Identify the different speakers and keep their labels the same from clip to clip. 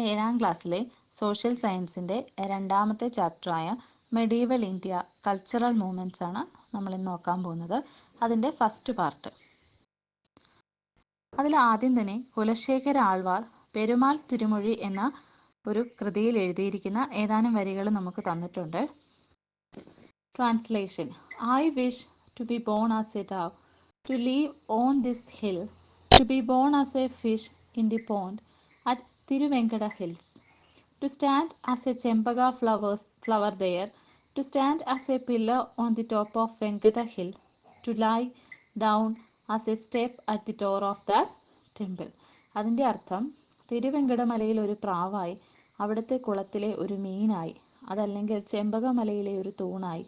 Speaker 1: ഏഴാം ക്ലാസ്സിലെ സോഷ്യൽ സയൻസിൻ്റെ രണ്ടാമത്തെ ചാപ്റ്ററായ മെഡീവൽ ഇന്ത്യ കൾച്ചറൽ മൂവ്മെൻറ്റ്സ് ആണ് നമ്മളിന്ന് നോക്കാൻ പോകുന്നത്. അതിൻ്റെ ഫസ്റ്റ് പാർട്ട്. അതിൽ ആദ്യം തന്നെ കുലശേഖര ആൾവാർ പെരുമാൾ തിരുമൊഴി എന്ന ഒരു കൃതിയിൽ എഴുതിയിരിക്കുന്ന ഏതാനും വരികൾ നമുക്ക് തന്നിട്ടുണ്ട്. Translation. I wish to be born as a dove, to live on this hill, to be born as a fish in the pond at Thiruvenkada hills, to stand as a Chempaga flower there, to stand as a pillar on the top of Venkata hill, to lie down as a step at the door of that temple. അതിൻ്റെ അർത്ഥം തിരുവെങ്കടമലയിൽ ഒരു പ്രാവായി, അവിടുത്തെ കുളത്തിലെ ഒരു മീനായി, അതല്ലെങ്കിൽ ചെമ്പകമലയിലെ ഒരു തൂണായി,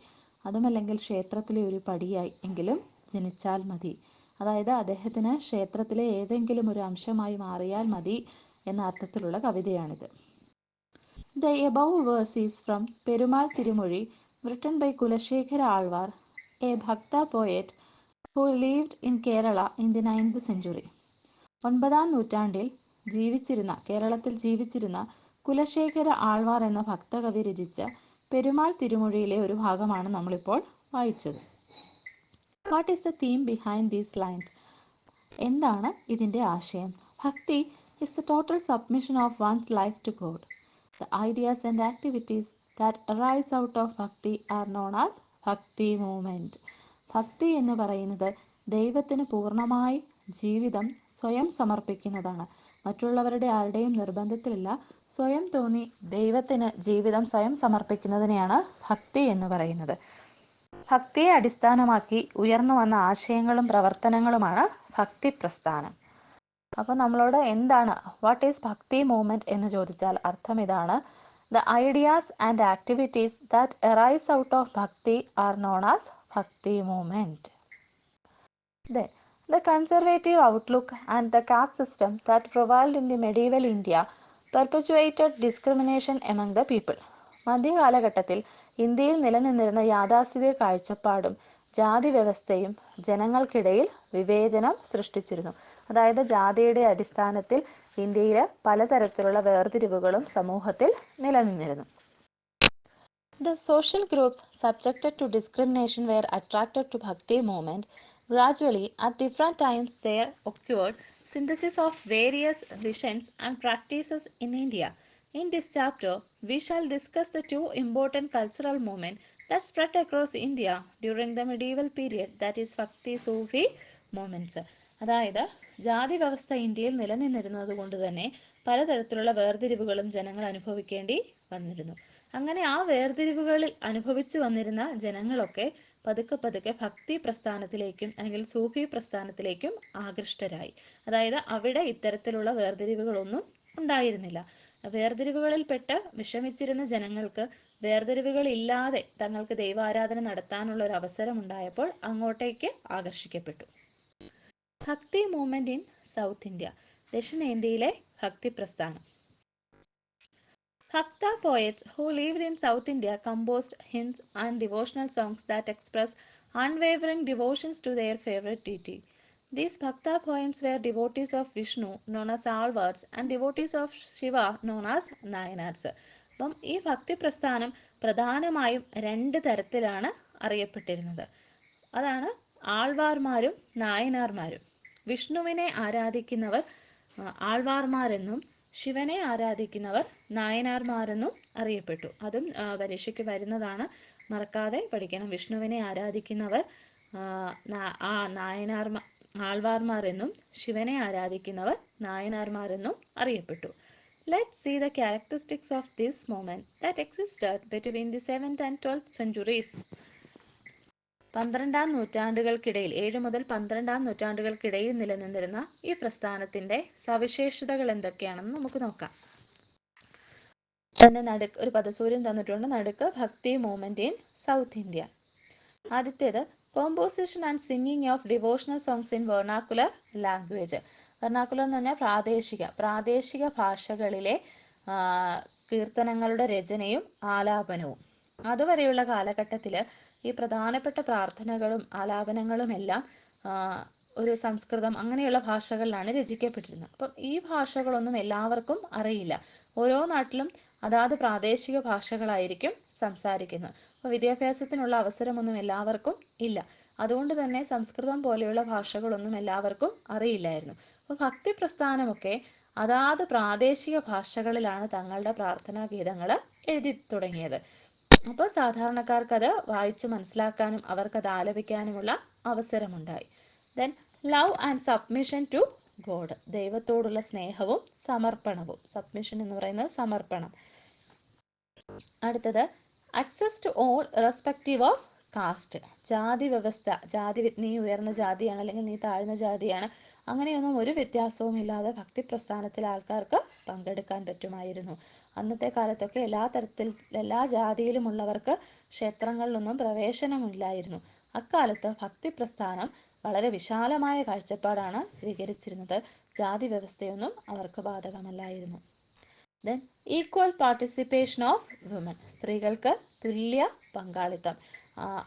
Speaker 1: അതുമല്ലെങ്കിൽ ക്ഷേത്രത്തിലെ ഒരു പടിയായി എങ്കിലും ജനിച്ചാൽ മതി. അതായത് അദ്ദേഹത്തിന് ക്ഷേത്രത്തിലെ ഏതെങ്കിലും ഒരു അംശമായി മാറിയാൽ മതി എന്ന അർത്ഥത്തിലുള്ള കവിതയാണിത്. The above verse is from Perumal Tirumozhi, written by Kulashekara Alvar, a Bhakta poet who lived in Kerala in the 9th century. 9ാം നൂറ്റാണ്ടിൽ കേരളത്തിൽ ജീവിച്ചിരുന്ന കുലശേഖര ആൾവാർ എന്ന ഭക്തകവി രചിച്ച പെരുമാൾ തിരുമൊഴിയിലെ ഒരു ഭാഗമാണ് നമ്മളിപ്പോൾ വായിച്ചത്. What is the theme behind these lines? എന്താണ് ഇതിൻ്റെ ആശയം? ഭക്തി is the total submission of one's life to God. The ideas and activities that arise out of bhakti are known as bhakti movement. ഭക്തി എന്ന് പറയുന്നത് ദൈവത്തിന് പൂർണ്ണമായി ജീവിതം സ്വയം സമർപ്പിക്കുന്നതാണ്. മറ്റുള്ളവരുടെ ആരുടെയും നിർബന്ധത്തിലല്ല, സ്വയം തോന്നി ദൈവത്തിന് ജീവിതം സ്വയം സമർപ്പിക്കുന്നതിനെയാണ് ഭക്തി എന്ന് പറയുന്നത്. ഭക്തിയെ അടിസ്ഥാനമാക്കി ഉയർന്നു വന്ന ആശയങ്ങളും പ്രവർത്തനങ്ങളുമാണ് ഭക്തി പ്രസ്ഥാനം. അപ്പോൾ നമ്മളോട് എന്താണ് വാട്ട് ഈസ് ഭക്തി മൂവ്മെൻറ്റ് എന്ന് ചോദിച്ചാൽ അർത്ഥം ഇതാണ്: the ideas and activities that arise out of ഭക്തി ആർ നോൺ ആസ് ഭക്തി movement. Then, the conservative outlook and the caste system that prevailed in the medieval India perpetuated discrimination among the people. മധ്യകാലഘട്ടത്തിൽ ഇന്ത്യയിൽ നിലനിന്നിരുന്ന യാഥാസ്ഥിതിക കാഴ്ചപ്പാടും ജാതി വ്യവസ്ഥയും ജനങ്ങൾക്കിടയിൽ വിവേചനം സൃഷ്ടിച്ചിരുന്നു. അതായത് ജാതിയുടെ അടിസ്ഥാനത്തിൽ ഇന്ത്യയിൽ പലതരത്തിലുള്ള വേർതിരിവുകളും സമൂഹത്തിൽ നിലനിന്നിരുന്നു. The social groups subjected to discrimination were attracted to Bhakti movement. Gradually, at different times, there occurred synthesis of various visions and practices in India. In this chapter, we shall discuss the two important cultural movements that spread across India during the medieval period, that is Bhakti Sufi movements. അതായത് ജാതി വ്യവസ്ഥ ഇന്ത്യയിൽ നിലനിന്നിരുന്നത് കൊണ്ട് തന്നെ പലതരത്തിലുള്ള വേർതിരിവുകളും ജനങ്ങൾ അനുഭവിക്കേണ്ടി വന്നിരുന്നു. അങ്ങനെ ആ വേർതിരിവുകളിൽ അനുഭവിച്ചു വന്നിരുന്ന ജനങ്ങളൊക്കെ പതുക്കെ പതുക്കെ ഭക്തി പ്രസ്ഥാനത്തിലേക്കും അല്ലെങ്കിൽ സൂഫി പ്രസ്ഥാനത്തിലേക്കും ആകൃഷ്ടരായി. അതായത് അവിടെ ഇത്തരത്തിലുള്ള വേർതിരിവുകളൊന്നും ഉണ്ടായിരുന്നില്ല. വേർതിരിവുകളിൽപ്പെട്ട് വിഷമിച്ചിരുന്ന ജനങ്ങൾക്ക് വേർതിരിവുകളില്ലാതെ തങ്ങൾക്ക് ദൈവാരാധന നടത്താനുള്ള ഒരു അവസരം ഉണ്ടായപ്പോൾ അങ്ങോട്ടേക്ക് ആകർഷിക്കപ്പെട്ടു. ഭക്തി മൂവ്മെന്റ് ഇൻ സൗത്ത് ഇന്ത്യ. ദക്ഷിണേന്ത്യയിലെ ഭക്തി പ്രസ്ഥാനം. Bhakta poets who lived in South India composed hymns and devotional songs that express unwavering devotions to their favorite deity. These Bhakta poems were devotees of Vishnu, known as Alvars, and devotees of Shiva, known as Nayanars. അപ്പം ഈ ഭക്തി പ്രസ്ഥാനം പ്രധാനമായും രണ്ട് തരത്തിലാണ് അറിയപ്പെട്ടിരുന്നത്. അതാണ് ആൾവാർമാരും നായനാർമാരും. വിഷ്ണുവിനെ ആരാധിക്കുന്നവർ ആൾവാർമാരെന്നും ശിവനെ ആരാധിക്കുന്നവർ നായനാർമാരെന്നും അറിയപ്പെട്ടു. അതും പരീക്ഷയ്ക്ക് വരുന്നതാണ്, മറക്കാതെ പഠിക്കണം. വിഷ്ണുവിനെ ആരാധിക്കുന്നവർ ആൾവാർമാരെന്നും ശിവനെ ആരാധിക്കുന്നവർ നായനാർമാരെന്നും അറിയപ്പെട്ടു. Let's see the characteristics of this movement that existed between the 7th and 12th centuries. 12ാം നൂറ്റാണ്ടുകൾക്കിടയിൽ 7 മുതൽ 12ാം നൂറ്റാണ്ടുകൾക്കിടയിൽ നിലനിന്നിരുന്ന ഈ പ്രസ്ഥാനത്തിന്റെ സവിശേഷതകൾ എന്തൊക്കെയാണെന്ന് നമുക്ക് നോക്കാം. അതിന്റെ നടുക്ക് ഒരു പദസൂര്യൻ തന്നിട്ടുണ്ട്. നടുക്ക് ഭക്തി മൂവ്മെന്റ് ഇൻ സൗത്ത് ഇന്ത്യ. ആദ്യത്തേത് composition and singing of devotional songs in vernacular language. Vernacular എന്ന് പറഞ്ഞാൽ പ്രാദേശിക ഭാഷകളിലെ കീർത്തനങ്ങളുടെ രചനയും ആലാപനവും. അതുവരെയുള്ള കാലഘട്ടത്തിൽ ഈ പ്രധാനപ്പെട്ട പ്രാർത്ഥനകളും ആലാപനങ്ങളും എല്ലാം ഒരു സംസ്കൃതം അങ്ങനെയുള്ള ഭാഷകളിലാണ് രചിക്കപ്പെട്ടിരുന്നത്. അപ്പം ഈ ഭാഷകളൊന്നും എല്ലാവർക്കും അറിയില്ല. ഓരോ നാട്ടിലും അതാത് പ്രാദേശിക ഭാഷകളായിരിക്കും സംസാരിക്കുന്നത്. അപ്പോൾ വിദ്യാഭ്യാസത്തിനുള്ള അവസരമൊന്നും എല്ലാവർക്കും ഇല്ല. അതുകൊണ്ട് തന്നെ സംസ്കൃതം പോലെയുള്ള ഭാഷകളൊന്നും എല്ലാവർക്കും അറിയില്ലായിരുന്നു. അപ്പോൾ ഭക്തി പ്രസ്ഥാനമൊക്കെ അതാത് പ്രാദേശിക ഭാഷകളിലാണ് തങ്ങളുടെ പ്രാർത്ഥനാ ഗീതങ്ങൾ എഴുതി തുടങ്ങിയത്. അപ്പോൾ സാധാരണക്കാർക്കത് വായിച്ച് മനസ്സിലാക്കാനും അവർക്കത് ആലപിക്കാനുമുള്ള അവസരമുണ്ടായി. Then love and submission to God, ദൈവത്തോടുള്ള സ്നേഹവും സമർപ്പണവും. സബ്മിഷൻ എന്ന് പറയുന്നത് സമർപ്പണം. അടുത്തത് access to all respective of caste, ജാതി വ്യവസ്ഥ. ജാതി, നീ ഉയർന്ന ജാതിയാണ് അല്ലെങ്കിൽ നീ താഴ്ന്ന ജാതിയാണ്, അങ്ങനെയൊന്നും ഒരു വ്യത്യാസവും ഇല്ലാതെ ഭക്തി പ്രസ്ഥാനത്തിൽ ആൾക്കാർക്ക് പങ്കെടുക്കാൻ പറ്റുമായിരുന്നു. അന്നത്തെ കാലത്തൊക്കെ എല്ലാ ജാതിയിലുമുള്ളവർക്ക് ക്ഷേത്രങ്ങളിലൊന്നും പ്രവേശനമില്ലായിരുന്നു. അക്കാലത്ത് ഭക്തി പ്രസ്ഥാനം വളരെ വിശാലമായ കാഴ്ചപ്പാടാണ് സ്വീകരിച്ചിരുന്നത്. ജാതി വ്യവസ്ഥയൊന്നും അവർക്ക് ബാധകമല്ലായിരുന്നു. Then equal participation of woman, സ്ത്രീകൾക്ക് തുല്യ പങ്കാളിത്തം.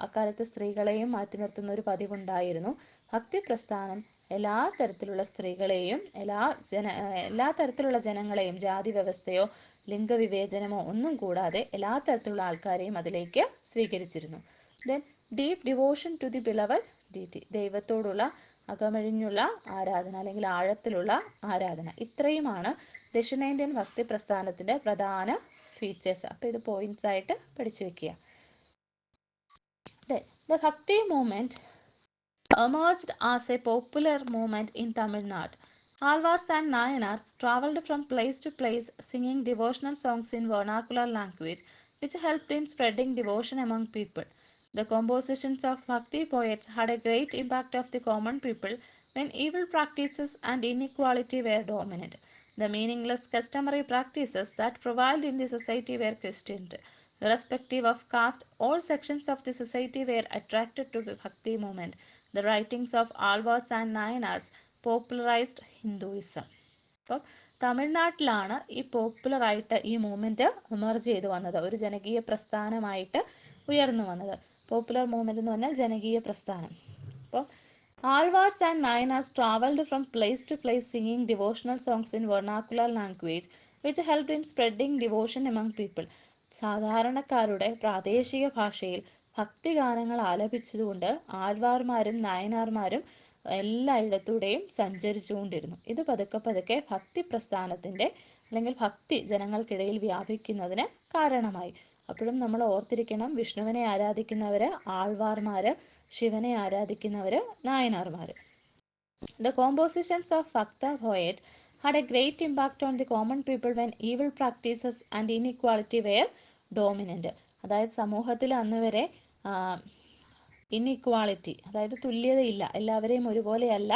Speaker 1: അക്കാലത്ത് സ്ത്രീകളെയും മാറ്റി നിർത്തുന്ന ഒരു പതിവുണ്ടായിരുന്നു. ഭക്തി പ്രസ്ഥാനം എല്ലാ തരത്തിലുള്ള സ്ത്രീകളെയും എല്ലാ തരത്തിലുള്ള ജനങ്ങളെയും ജാതി വ്യവസ്ഥയോ ലിംഗവിവേചനമോ ഒന്നും കൂടാതെ എല്ലാ തരത്തിലുള്ള ആൾക്കാരെയും അതിലേക്ക് സ്വീകരിച്ചിരുന്നു. Then deep devotion to the beloved deity, ദൈവത്തോടുള്ള അകമഴിഞ്ഞുള്ള ആരാധന അല്ലെങ്കിൽ ആഴത്തിലുള്ള ആരാധന. ഇത്രയുമാണ് ദക്ഷിണേന്ത്യൻ ഭക്തി പ്രസ്ഥാനത്തിൻ്റെ പ്രധാന ഫീച്ചേഴ്സ്. അപ്പോൾ ഇത് പോയിന്റ്സ് ആയിട്ട് പഠിച്ചു വെക്കുക. The Bhakti movement emerged as a popular movement in Tamil Nadu. Alvars and Nayanars traveled from place to place singing devotional songs in vernacular language, which helped in spreading devotion among people. The compositions of Bhakti poets had a great impact on the common people when evil practices and inequality were dominant. The meaningless customary practices that prevailed in the society were questioned. Irrespective of caste, all sections of the society were attracted to the Bhakti movement. The writings of Alvards and Nayanars popularized Hinduism. അപ്പം തമിഴ്നാട്ടിലാണ് ഈ പോപ്പുലറായിട്ട് ഈ movement emerge ചെയ്ത് വന്നത്, ഒരു ജനകീയ പ്രസ്ഥാനമായിട്ട് ഉയർന്നു വന്നത്. Popular movement എന്ന് പറഞ്ഞാൽ ജനകീയ പ്രസ്ഥാനം. അപ്പം Alvars and Nayanars traveled from place to place singing devotional songs in vernacular language, which helped in spreading devotion among people. സാധാരണക്കാരുടെ പ്രാദേശിക ഭാഷയിൽ ഭക്തിഗാനങ്ങൾ ആലപിച്ചതുകൊണ്ട് ആൾവാർമാരും നായനാർമാരും എല്ലായിടത്തൂടെയും സഞ്ചരിച്ചുകൊണ്ടിരുന്നു. ഇത് പതുക്കെ പതുക്കെ ഭക്തി പ്രസ്ഥാനത്തിൻ്റെ അല്ലെങ്കിൽ ഭക്തി ജനങ്ങൾക്കിടയിൽ വ്യാപിക്കുന്നതിന് കാരണമായി. അപ്പോഴും നമ്മൾ ഓർത്തിരിക്കണം, വിഷ്ണുവിനെ ആരാധിക്കുന്നവർ ആൾവാർമാർ, ശിവനെ ആരാധിക്കുന്നവർ നായനാർമാർ. The compositions of Bhakta poet had a great impact on the common people when evil practices and inequality were dominant. അതായത് സമൂഹത്തിൽ അന്ന് വരെ ഇൻഇക്വാളിറ്റി, അതായത് തുല്യതയില്ല, എല്ലാവരെയും ഒരുപോലെയല്ല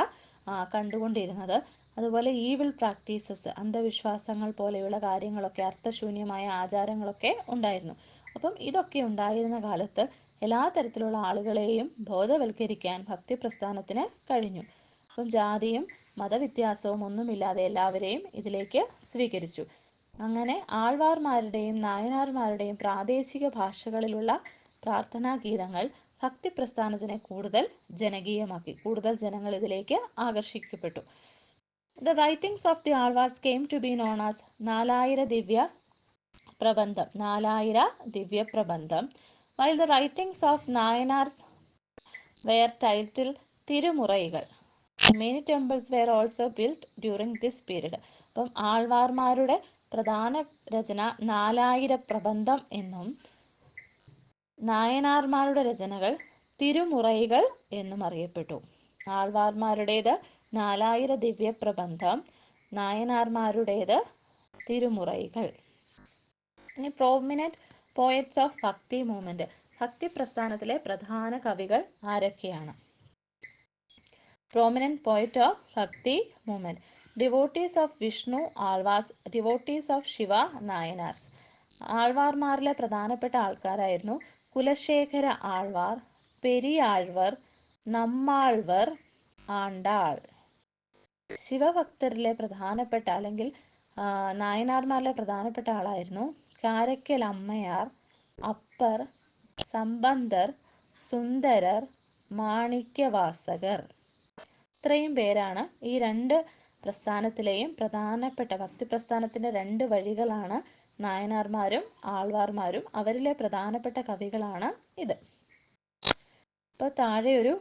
Speaker 1: കണ്ടുകൊണ്ടിരുന്നത്. അതുപോലെ ഈവിൾ പ്രാക്ടീസസ്, അന്ധവിശ്വാസങ്ങൾ പോലെയുള്ള കാര്യങ്ങളൊക്കെ, അർത്ഥശൂന്യമായ ആചാരങ്ങളൊക്കെ ഉണ്ടായിരുന്നു. അപ്പം ഇതൊക്കെ ഉണ്ടായിരുന്ന കാലത്ത് എല്ലാ തരത്തിലുള്ള ആളുകളെയും ബോധവൽക്കരിക്കാൻ ഭക്തി പ്രസ്ഥാനത്തിന് കഴിഞ്ഞു. അപ്പം ജാതിയും മതവ്യത്യാസവും ഒന്നുമില്ലാതെ എല്ലാവരെയും ഇതിലേക്ക് സ്വീകരിച്ചു. അങ്ങനെ ആൾവാർമാരുടെയും നായനാർമാരുടെയും പ്രാദേശിക ഭാഷകളിലുള്ള പ്രാർത്ഥനാ ഗീതങ്ങൾ ഭക്തി പ്രസ്ഥാനത്തിനെ കൂടുതൽ ജനകീയമാക്കി, കൂടുതൽ ജനങ്ങൾ ഇതിലേക്ക് ആകർഷിക്കപ്പെട്ടു. The writings of the Alvars came to be known as നാലായിര ദിവ്യ പ്രബന്ധം, നാലായിര ദിവ്യ പ്രബന്ധം, while the writings of Nayanars were titled തിരുമുറൈകൾ. Many temples were also built during this period. അപ്പം ആൾവാർമാരുടെ പ്രധാന രചന നാലായിര പ്രബന്ധം എന്നും നായനാർമാരുടെ രചനകൾ തിരുമുറൈകൾ എന്നും അറിയപ്പെട്ടു. ആൾവാർമാരുടേത് നാലായിര ദിവ്യ പ്രബന്ധം, നായനാർമാരുടേത് തിരുമുറൈകൾ. ഇനി പ്രോമിനന്റ് പോയറ്റ്സ് ഓഫ് ഭക്തി മൂവ്മെന്റ്, ഭക്തി പ്രസ്ഥാനത്തിലെ പ്രധാന കവികൾ ആരൊക്കെയാണ്? Prominent poet of Bhakti movement. Devotees of Vishnu, Alvars. Devotees of Shiva, Nayanars. ആൾവാർമാരിലെ പ്രധാനപ്പെട്ട ആൾക്കാരായിരുന്നു കുലശേഖര ആൾവാർ, പെരിയാഴ്വർ, നമ്മാൾവർ, ആണ്ടാൾ. ശിവഭക്തരിലെ പ്രധാനപ്പെട്ട അല്ലെങ്കിൽ നായനാർമാരിലെ പ്രധാനപ്പെട്ട ആളായിരുന്നു കാരയ്ക്കൽ അമ്മയാർ, അപ്പർ, സമ്പന്തർ, സുന്ദരർ, മാണിക്യവാസകർ. ഇത്രയും പേരാണ് ഈ രണ്ട് പ്രസ്ഥാനത്തിലെയും പ്രധാനപ്പെട്ട ഭക്തി പ്രസ്ഥാനത്തിൻ്റെ രണ്ട് വഴികളാണ് നായനാർമാരും ആൾവാർമാരും. അവരിലെ പ്രധാനപ്പെട്ട കവികളാണ് ഇത്. ഇപ്പോൾ താഴെ ഒരു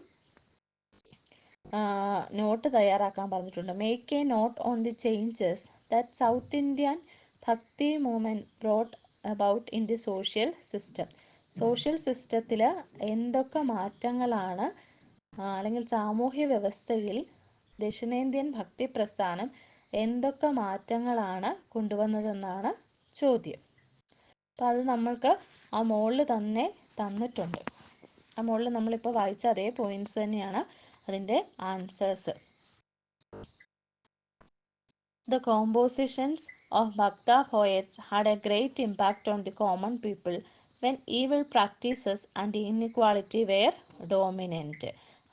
Speaker 1: നോട്ട് തയ്യാറാക്കാൻ പറഞ്ഞിട്ടുണ്ട്. Make a note on the changes that south Indian bhakti movement brought about in the social system. Social സിസ്റ്റത്തിൽ എന്തൊക്കെ മാറ്റങ്ങളാണ് അല്ലെങ്കിൽ സാമൂഹ്യ വ്യവസ്ഥയിൽ ദക്ഷിണേന്ത്യൻ ഭക്തി പ്രസ്ഥാനം എന്തൊക്കെ മാറ്റങ്ങളാണ് കൊണ്ടുവന്നതെന്നാണ് ചോദ്യം. അപ്പോൾ അത് നമ്മൾക്ക് ആ മുകളിൽ തന്നെ തന്നിട്ടുണ്ട്. ആ മുകളിൽ നമ്മളിപ്പോൾ വായിച്ച അതേ പോയിന്റ്സ് തന്നെയാണ് അതിൻ്റെ answers. The compositions of Bhakta poets had a great impact on the common people when evil practices and inequality were dominant.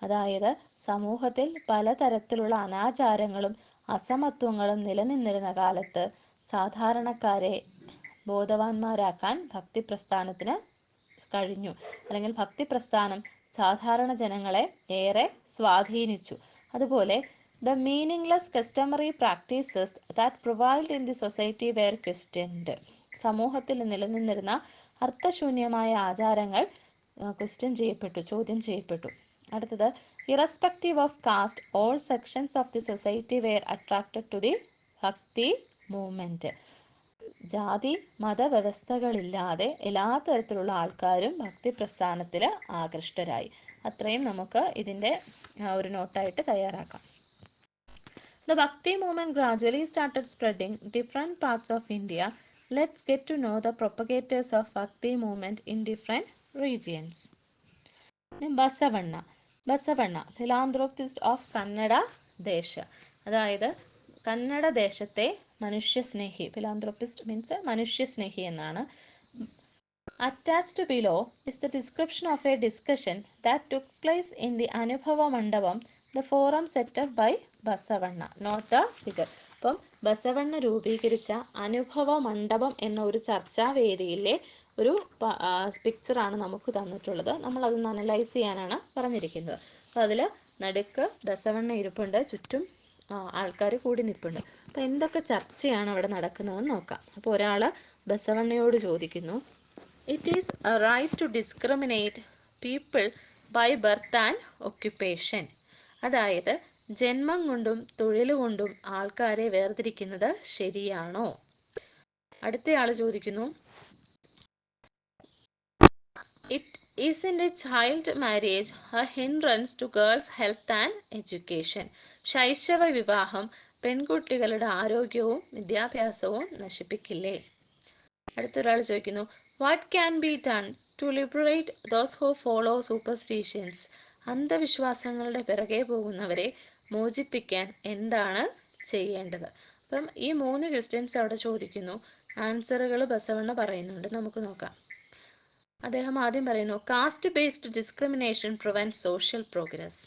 Speaker 1: അതായത് സമൂഹത്തിൽ പലതരത്തിലുള്ള അനാചാരങ്ങളും അസമത്വങ്ങളും നിലനിന്നിരുന്ന കാലത്ത് സാധാരണക്കാരെ ബോധവാന്മാരാക്കാൻ ഭക്തിപ്രസ്ഥാനത്തിന് കഴിഞ്ഞു. അല്ലെങ്കിൽ ഭക്തിപ്രസ്ഥാനം സാധാരണ ജനങ്ങളെ ഏറെ സ്വാധീനിച്ചു. അതുപോലെ the meaningless customary practices that prevailed in the society were questioned. സമൂഹത്തിൽ നിലനിന്നിരുന്ന അർത്ഥശൂന്യമായ ആചാരങ്ങൾ ക്വസ്റ്റ്യൻ ചെയ്യപ്പെട്ടു, ചോദ്യം ചെയ്യപ്പെട്ടു. അടുത്തത് irrespective of caste, all sections of the society were attracted to the ഭക്തി മൂവ്മെൻറ്റ്. ജാതി മതവ്യവസ്ഥകളില്ലാതെ എല്ലാ തരത്തിലുള്ള ആൾക്കാരും ഭക്തി പ്രസ്ഥാനത്തിൽ ആകൃഷ്ടരായി. അത്രയും നമുക്ക് ഇതിൻ്റെ ഒരു നോട്ടായിട്ട് തയ്യാറാക്കാം. The Bhakti movement gradually started spreading different parts of India. Let's get to know the propagators of Bhakti movement in different regions. Basavanna philanthropist of Kannada ദേശ. അതായത് കന്നഡ ദേശത്തെ മനുഷ്യസ്നേഹി. ഫിലാന്ത്രോപ്പിസ്റ്റ് മീൻസ് മനുഷ്യസ്നേഹി എന്നാണ്. Attached below is the description of a discussion that took place in the Anubhava Mandapam, the forum set up by Basavanna. Note the figure. അപ്പം ബസവണ്ണ രൂപീകരിച്ച അനുഭവ മണ്ഡപം എന്ന ഒരു ചർച്ചാവേദിയിലെ ഒരു പിക്ചറാണ് നമുക്ക് തന്നിട്ടുള്ളത്. നമ്മളതൊന്ന് അനലൈസ് ചെയ്യാനാണ് പറഞ്ഞിരിക്കുന്നത്. അപ്പോൾ അതിൽ നടുക്ക് ബസവണ്ണ ഇരിപ്പുണ്ട്, ചുറ്റും ആൾക്കാർ കൂടി നിൽപ്പുണ്ട്. അപ്പോൾ എന്തൊക്കെ ചർച്ചയാണ് അവിടെ നടക്കുന്നതെന്ന് നോക്കാം. അപ്പോൾ ഒരാൾ ബസവണ്ണയോട് ചോദിക്കുന്നു, It is a right to discriminate people by birth and occupation. അതായത് ജന്മം കൊണ്ടും തൊഴിൽ കൊണ്ടും ആൾക്കാരെ വേർതിരിക്കുന്നത് ശരിയാണോ? അടുത്തയാൾ ചോദിക്കുന്നു, Isn't a child marriage a hindrance to girls' health and education? ശൈശവ വിവാഹം പെൺകുട്ടികളുടെ ആരോഗ്യവും വിദ്യാഭ്യാസവും നശിപ്പിക്കില്ലേ? അടുത്തൊരാൾ ചോദിക്കുന്നു, What can be done to liberate those who follow superstitions? അന്ധവിശ്വാസങ്ങളുടെ പിറകെ പോകുന്നവരെ മോചിപ്പിക്കാൻ എന്താണ് ചെയ്യേണ്ടത്? അപ്പം ഈ 3 ക്വസ്റ്റ്യൻസ് അവിടെ ചോദിക്കുന്നു. ആൻസറുകൾ ബസവണ്ണ പറയുന്നുണ്ട്, നമുക്ക് നോക്കാം. അദ്ദേഹം ആദ്യം പറയുന്നു, caste based discrimination prevent social progress.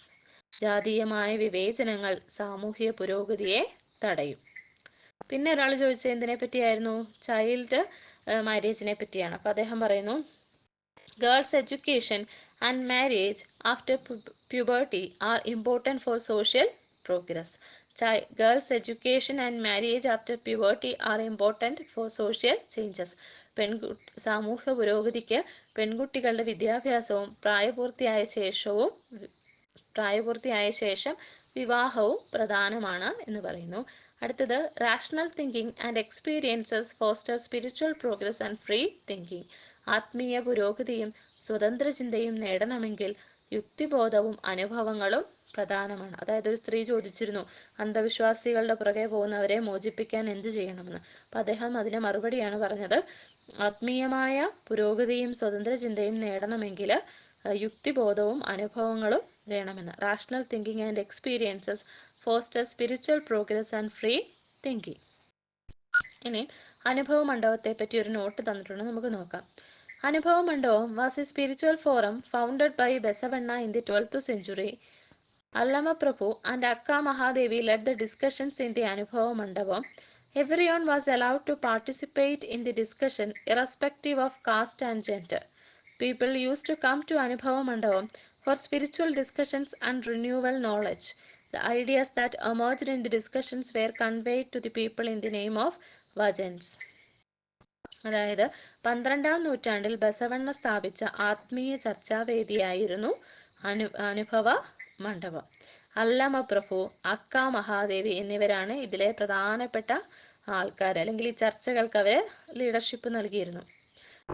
Speaker 1: ജാതീയമായ വിവേചനങ്ങൾ സാമൂഹിക പുരോഗതിയെ തടയും. പിന്നെ ഒരാൾ ചോദിച്ചത് എന്തിനെ പറ്റിയായിരുന്നു? ചൈൽഡ് മാരേജിനെ പറ്റിയാണ്. അപ്പോൾ അദ്ദേഹം പറയുന്നു, girls education and marriage after puberty are important for social progress. Girls education and marriage after puberty are important for social changes. സാമൂഹ്യ പുരോഗതിക്ക് പെൺകുട്ടികളുടെ വിദ്യാഭ്യാസവും പ്രായപൂർത്തിയായ ശേഷം വിവാഹവും പ്രധാനമാണ് എന്ന് പറയുന്നു. അടുത്തത് rational thinking and experiences foster spiritual progress and free thinking. ആത്മീയ പുരോഗതിയും സ്വതന്ത്ര ചിന്തയും നേടണമെങ്കിൽ യുക്തിബോധവും അനുഭവങ്ങളും പ്രധാനമാണ്. അതായത് ഒരു സ്ത്രീ ചോദിച്ചിരുന്നു, അന്ധവിശ്വാസികളുടെ പുറകെ പോകുന്നവരെ മോചിപ്പിക്കാൻ എന്ത് ചെയ്യണമെന്ന്. അപ്പം അദ്ദേഹം അതിന് മറുപടിയാണ് പറഞ്ഞത്, ആത്മീയമായ പുരോഗതിയും സ്വതന്ത്ര ചിന്തയും നേടണമെങ്കിൽ യുക്തിബോധവും അനുഭവങ്ങളും വേണമെന്ന്. Rational thinking and experiences foster spiritual progress and free thinking. ഇനി അനുഭവ മണ്ഡപത്തെ പറ്റി ഒരു നോട്ട് തന്നിട്ടുണ്ട്, നമുക്ക് നോക്കാം. Anubhava Mandapam was a spiritual forum founded by Basavanna in the 12th century. Allama Prabhu and Akka Mahadevi led the discussions in the Anubhava Mandapam. Everyone was allowed to participate in the discussion irrespective of caste and gender. People used to come to Anubhava Mandapam for spiritual discussions and renewal knowledge.
Speaker 2: The ideas that emerged in the discussions were conveyed to the people in the name of vajans. അതായത് 12-ാം നൂറ്റാണ്ടിൽ ബസവണ്ണ സ്ഥാപിച്ച ആത്മീയ ചർച്ചാവേദിയായിരുന്നു അനുഭവ മണ്ഡപം. അല്ലമ പ്രഭു, അക്ക മഹാദേവി എന്നിവരാണ് ഇതിലെ പ്രധാനപ്പെട്ട ആൾക്കാർ, അല്ലെങ്കിൽ ഈ ചർച്ചകൾക്ക് അവർ ലീഡർഷിപ്പ് നൽകിയിരുന്നു.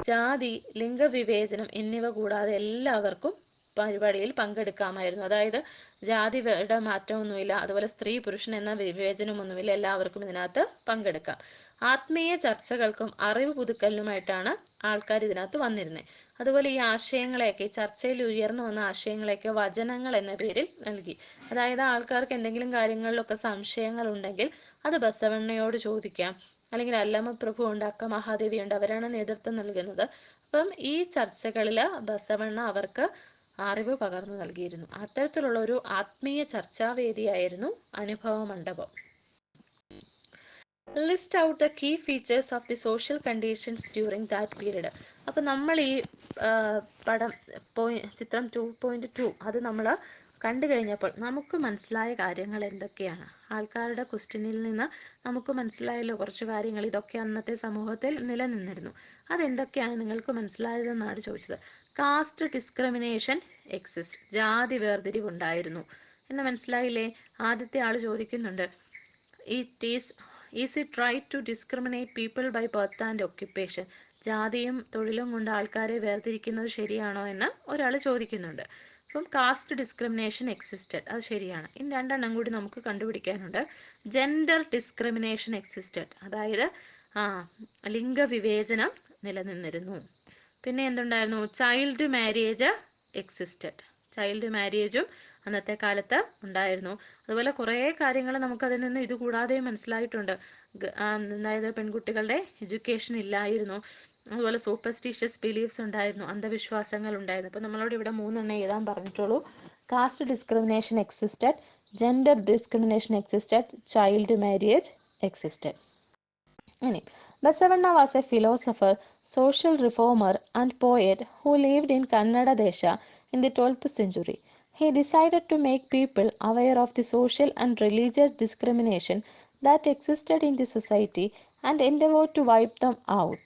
Speaker 2: ജാതി, ലിംഗവിവേചനം എന്നിവ കൂടാതെ എല്ലാവർക്കും പരിപാടിയിൽ പങ്കെടുക്കാമായിരുന്നു. അതായത് ജാതിയുടെ മാറ്റമൊന്നുമില്ല, അതുപോലെ സ്ത്രീ പുരുഷൻ എന്ന വിവേചനമൊന്നുമില്ല, എല്ലാവർക്കും ഇതിനകത്ത് പങ്കെടുക്കാം. ആത്മീയ ചർച്ചകൾക്കും അറിവ് പുതുക്കലിനുമായിട്ടാണ് ആൾക്കാർ ഇതിനകത്ത് വന്നിരുന്നത്. അതുപോലെ ഈ ആശയങ്ങളെയൊക്കെ, ഈ ചർച്ചയിൽ ഉയർന്നു വന്ന ആശയങ്ങളെയൊക്കെ വചനങ്ങൾ എന്ന പേരിൽ നൽകി. അതായത് ആൾക്കാർക്ക് എന്തെങ്കിലും കാര്യങ്ങളിലൊക്കെ സംശയങ്ങൾ ഉണ്ടെങ്കിൽ അത് ബസവണ്ണയോട് ചോദിക്കാം, അല്ലെങ്കിൽ അല്ലമ്മ പ്രഭു ഉണ്ട്, അക്ക മഹാദേവി ഉണ്ട്, അവരാണ് നേതൃത്വം നൽകുന്നത്. അപ്പം ഈ ചർച്ചകളിൽ ബസവണ്ണ അവർക്ക് അറിവ് പകർന്നു നൽകിയിരുന്നു. അത്തരത്തിലുള്ള ഒരു ആത്മീയ ചർച്ചാവേദിയായിരുന്നു Anubhava Mandapam. List out the key features of the social conditions during that period. അപ്പം നമ്മൾ ഈ ചിത്രം 2.2 അത് നമ്മൾ കണ്ടു കഴിഞ്ഞപ്പോൾ നമുക്ക് മനസ്സിലായ കാര്യങ്ങൾ എന്തൊക്കെയാണ്? ആൾക്കാരുടെ ക്വസ്റ്റ്യനിൽ നിന്ന് നമുക്ക് മനസ്സിലായല്ലോ കുറച്ച് കാര്യങ്ങൾ, ഇതൊക്കെ അന്നത്തെ സമൂഹത്തിൽ നിലനിന്നിരുന്നു. അതെന്തൊക്കെയാണ് നിങ്ങൾക്ക് മനസ്സിലായതെന്നാണ് ചോദിച്ചത്. കാസ്റ്റ് ഡിസ്ക്രിമിനേഷൻ എക്സിസ്റ്റ്, ജാതി വേർതിരിവുണ്ടായിരുന്നു എന്ന് മനസ്സിലായില്ലേ? ആദ്യത്തെ ആൾ ചോദിക്കുന്നുണ്ട്, is it right to discriminate people by birth and occupation, ജാതിയും തൊഴിലും കൊണ്ട് ആൾക്കാരെ വേർതിരിക്കുന്നത് ശരിയാണോ എന്ന് ഒരാൾ ചോദിക്കുന്നുണ്ട്. അപ്പം കാസ്റ്റ് ഡിസ്ക്രിമിനേഷൻ എക്സിസ്റ്റഡ്, അത് ശരിയാണ്. ഇനി രണ്ടെണ്ണം കൂടി നമുക്ക് കണ്ടുപിടിക്കാനുണ്ട്. ജെൻഡർ ഡിസ്ക്രിമിനേഷൻ എക്സിസ്റ്റഡ്, അതായത് ലിംഗവിവേചനം നിലനിന്നിരുന്നു. പിന്നെ എന്തുണ്ടായിരുന്നു? ചൈൽഡ് മാരേജ് എക്സിസ്റ്റഡ്, ചൈൽഡ് മാരേജും അന്നത്തെ കാലത്ത് ഉണ്ടായിരുന്നു. അതുപോലെ കുറേ കാര്യങ്ങൾ നമുക്കതിൽ നിന്ന് ഇതുകൂടാതെ മനസ്സിലായിട്ടുണ്ട്. അതായത് പെൺകുട്ടികളുടെ എഡ്യൂക്കേഷൻ ഇല്ലായിരുന്നു, അതുപോലെ സൂപ്പർസ്റ്റിഷ്യസ് ബിലീഫ്സ് ഉണ്ടായിരുന്നു, അന്ധവിശ്വാസങ്ങൾ ഉണ്ടായിരുന്നു. അപ്പോൾ നമ്മളോട് ഇവിടെ 3 എഴുതാൻ പറഞ്ഞിട്ടുള്ളൂ. Caste discrimination existed, gender discrimination existed, child marriage existed. ഇനി Basavanna was a philosopher, social reformer and poet who lived in Kannada Desha in the 12th century. He decided to make people aware of the social and religious discrimination that existed in the society and endeavored to wipe them out.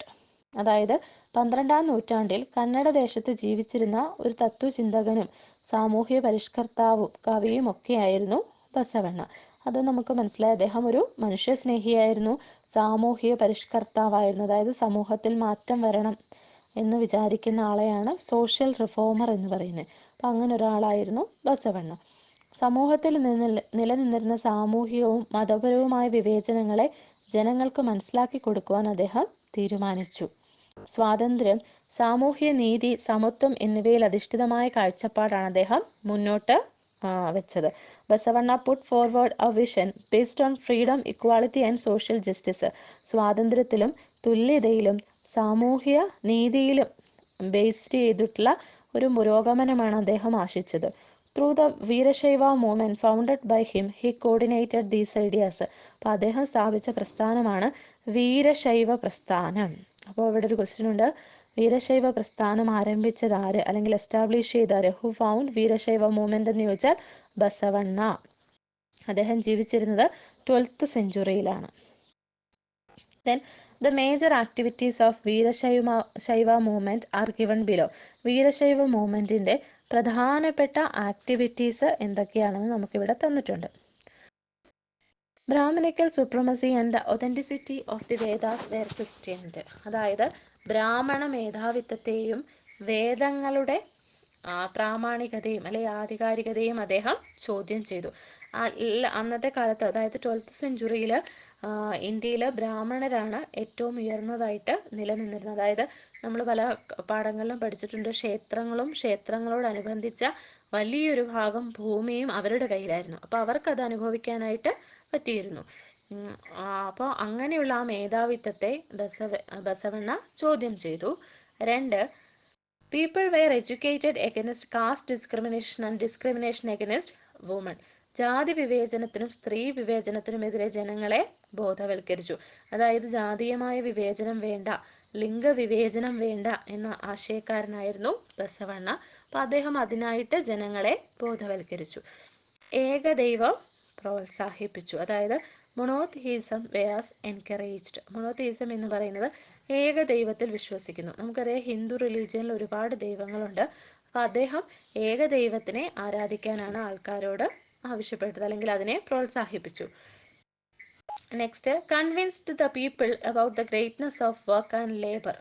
Speaker 2: അതായത് 12-ാം നൂറ്റാണ്ടിൽ കന്നഡ ദേശത്ത് ജീവിച്ചിരുന്ന ഒരു തത്വചിന്തകനും സാമൂഹ്യ പരിഷ്കർത്താവും കവിയും ഒക്കെയായിരുന്നു ബസവണ്ണ. അത് നമുക്ക് മനസ്സിലായി. അദ്ദേഹം ഒരു മനുഷ്യസ്നേഹിയായിരുന്നു, സാമൂഹിക പരിഷ്കർത്താവായിരുന്നു. അതായത് സമൂഹത്തിൽ മാറ്റം വരണം എന്ന് വിചാരിക്കുന്ന ആളെയാണ് സോഷ്യൽ റിഫോമർ എന്ന് പറയുന്നത്. അപ്പം അങ്ങനെ ഒരാളായിരുന്നു ബസവണ്ണ. സമൂഹത്തിൽ നിലനിന്നിരുന്ന സാമൂഹികവും മതപരവുമായ വിവേചനങ്ങളെ ജനങ്ങൾക്ക് മനസ്സിലാക്കി കൊടുക്കുവാൻ അദ്ദേഹം തീരുമാനിച്ചു. സ്വാതന്ത്ര്യം, സാമൂഹ്യ നീതി, സമത്വം എന്നിവയിൽ അധിഷ്ഠിതമായ കാഴ്ചപ്പാടാണ് അദ്ദേഹം മുന്നോട്ട് വെച്ചത്. Basavanna put forward a vision based on freedom, equality and social justice. സ്വാതന്ത്ര്യത്തിലും തുല്യതയിലും സാമൂഹ്യ നീതിയിലും ബേസ്ഡ് ചെയ്തിട്ടുള്ള ഒരു പുരോഗമനമാണ് അദ്ദേഹം ആശിച്ചത്. Through the Veerashaiva movement founded by him he coordinated these ideas. അപ്പോൾ അദ്ദേഹം സ്ഥാപിച്ച പ്രസ്ഥാനമാണ് വീരശൈവ പ്രസ്ഥാനം. അപ്പോൾ ഇവിടെ ഒരു ക്വസ്റ്റ്യൻ ഉണ്ട്, വീരശൈവ പ്രസ്ഥാനം ആരംഭിച്ചത് ആര്, അല്ലെങ്കിൽ എസ്റ്റാബ്ലിഷ് ചെയ്താര്? ഹു ഫൗണ്ട് വീരശൈവ മൂവ്മെന്റ് എന്ന് ചോദിച്ചാൽ ബസവണ്ണ. അദ്ദേഹം ജീവിച്ചിരുന്നത് 12th സെഞ്ചുറിയിലാണ്. Then the major activities of Veerashaiva movement are given below. വീരശൈവ മൂവ്മെന്റിന്റെ പ്രധാനപ്പെട്ട ആക്ടിവിറ്റീസ് എന്തൊക്കെയാണെന്ന് നമുക്കിവിടെ തന്നിട്ടുണ്ട്. Brahmanical supremacy and authenticity of the Vedas were questioned. അതായത് ബ്രാഹ്മണ മേധാവിത്വത്തെയും വേദങ്ങളുടെ പ്രാമാണികതയും അല്ലെങ്കിൽ ആധികാരികതയും അദ്ദേഹം ചോദ്യം ചെയ്തു. അന്നത്തെ കാലത്ത്, അതായത് 12th സെഞ്ചുറിയിൽ ഇന്ത്യയിൽ ബ്രാഹ്മണരാണ് ഏറ്റവും ഉയർന്നതായിട്ട് നിലനിന്നിരുന്നത്. അതായത് നമ്മൾ പല പാഠങ്ങളിലും പഠിച്ചിട്ടുണ്ട്, ക്ഷേത്രങ്ങളോടനുബന്ധിച്ച വലിയൊരു ഭാഗം ഭൂമിയും അവരുടെ കയ്യിലായിരുന്നു. അപ്പോൾ അവർക്കത് അനുഭവിക്കാനായിട്ട് പറ്റിയിരുന്നു. അപ്പോൾ അങ്ങനെയുള്ള ആ മേധാവിത്വത്തെ ബസവണ്ണ ചോദ്യം ചെയ്തു. 2, people were educated against caste discrimination and discrimination against women. ജാതി വിവേചനത്തിനും സ്ത്രീ വിവേചനത്തിനുമെതിരെ ജനങ്ങളെ ബോധവൽക്കരിച്ചു. അതായത് ജാതീയമായ വിവേചനം വേണ്ട, ലിംഗവിവേചനം വേണ്ട എന്ന ആശയക്കാരനായിരുന്നു ബസവണ്ണ. അപ്പോൾ അദ്ദേഹം അതിനായിട്ട് ജനങ്ങളെ ബോധവൽക്കരിച്ചു. ഏകദൈവം പ്രോത്സാഹിപ്പിച്ചു. അതായത് മൊണോതിയിസം വേസ് എൻകറേജ്ഡ്. മൊണോതിയിസം എന്ന് പറയുന്നത് ഏകദൈവത്തിൽ വിശ്വസിക്കുന്നു. നമുക്കറിയാം ഹിന്ദു റിലീജിയനിൽ ഒരുപാട് ദൈവങ്ങളുണ്ട്. അപ്പോൾ അദ്ദേഹം ഏകദൈവത്തിനെ ആരാധിക്കാനാണ് ആൾക്കാരോട് ആവശ്യപ്പെട്ടത്, അല്ലെങ്കിൽ അതിനെ പ്രോത്സാഹിപ്പിച്ചു. Next, convinced the people about the greatness of work and labour.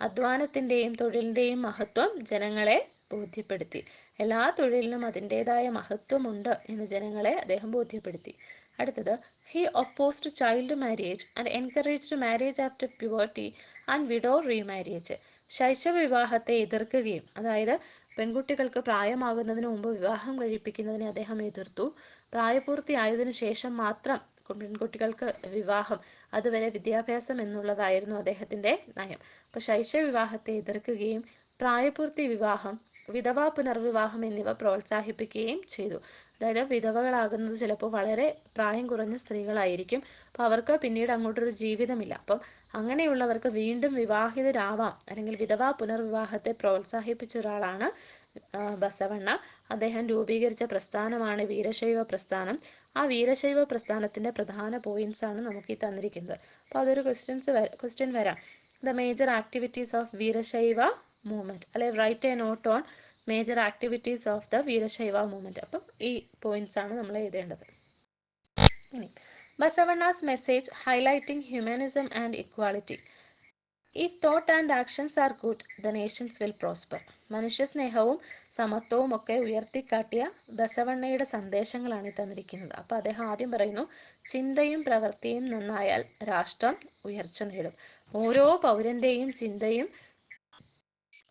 Speaker 2: അധ്വാനത്തിൻ്റെയും തൊഴിലിൻ്റെയും മഹത്വം ജനങ്ങളെ ബോധ്യപ്പെടുത്തി. എല്ലാ തൊഴിലിനും അതിൻ്റെതായ മഹത്വമുണ്ട് എന്ന് ജനങ്ങളെ അദ്ദേഹം ബോധ്യപ്പെടുത്തി. അടുത്തത്, he opposed child marriage and encouraged marriage after puberty and widow remarriage. ശൈശവ വിവാഹത്തെ എതിർക്കുകയും, അതായത് പെൺകുട്ടികൾക്ക് പ്രായമാകുന്നതിന് മുമ്പ് വിവാഹം കഴിപ്പിക്കുന്നതിനെ അദ്ദേഹം എതിർത്തു. പ്രായപൂർത്തിയായതിനു ശേഷം മാത്രം പെൺകുട്ടികൾക്ക് വിവാഹം, അതുവരെ വിദ്യാഭ്യാസം എന്നുള്ളതായിരുന്നു അദ്ദേഹത്തിൻ്റെ നയം. അപ്പോൾ ശൈശവ വിവാഹത്തെ എതിർക്കുകയും പ്രായപൂർത്തി വിവാഹം, വിധവാ പുനർവിവാഹം എന്നിവ പ്രോത്സാഹിപ്പിക്കുകയും ചെയ്തു. അതായത് വിധവകളാകുന്നത് ചിലപ്പോൾ വളരെ പ്രായം കുറഞ്ഞ സ്ത്രീകളായിരിക്കും. അപ്പോൾ അവർക്ക് പിന്നീട് അങ്ങോട്ടൊരു ജീവിതമില്ല. അപ്പം അങ്ങനെയുള്ളവർക്ക് വീണ്ടും വിവാഹിതരാവാം, അല്ലെങ്കിൽ വിധവാ പുനർവിവാഹത്തെ പ്രോത്സാഹിപ്പിച്ച ഒരാളാണ് ബസവണ്ണ. അദ്ദേഹം രൂപീകരിച്ച പ്രസ്ഥാനമാണ് വീരശൈവ പ്രസ്ഥാനം. ആ വീരശൈവ പ്രസ്ഥാനത്തിൻ്റെ പ്രധാന പോയിന്റ്സ് ആണ് നമുക്ക് ഈ തന്നിരിക്കുന്നത്. അപ്പോൾ അതൊരു ക്വസ്റ്റ്യൻ വരാം. The major activities of Veerashaiva movement, അല്ലെ write a note on major activities of the Veerashaiva movement. അപ്പം ഈ പോയിന്റ്സ് ആണ് നമ്മൾ എഴുതേണ്ടത്. ഇനി Basavanna's message highlighting humanism and equality. If thought and actions are good, the nations will prosper. മനുഷ്യസ്നേഹവും സമത്വവും ഒക്കെ ഉയർത്തിക്കാട്ടിയ ബസവണ്ണയുടെ സന്ദേശങ്ങളാണ് തന്നിരിക്കുന്നത്. അപ്പോൾ അദ്ദേഹം ആദ്യം പറയുന്നു, ചിന്തയും പ്രവൃത്തിയും നന്നായാൽ രാഷ്ട്രം ഉയർച്ച നേടും. ഓരോ പൗരൻ്റെയും ചിന്തയും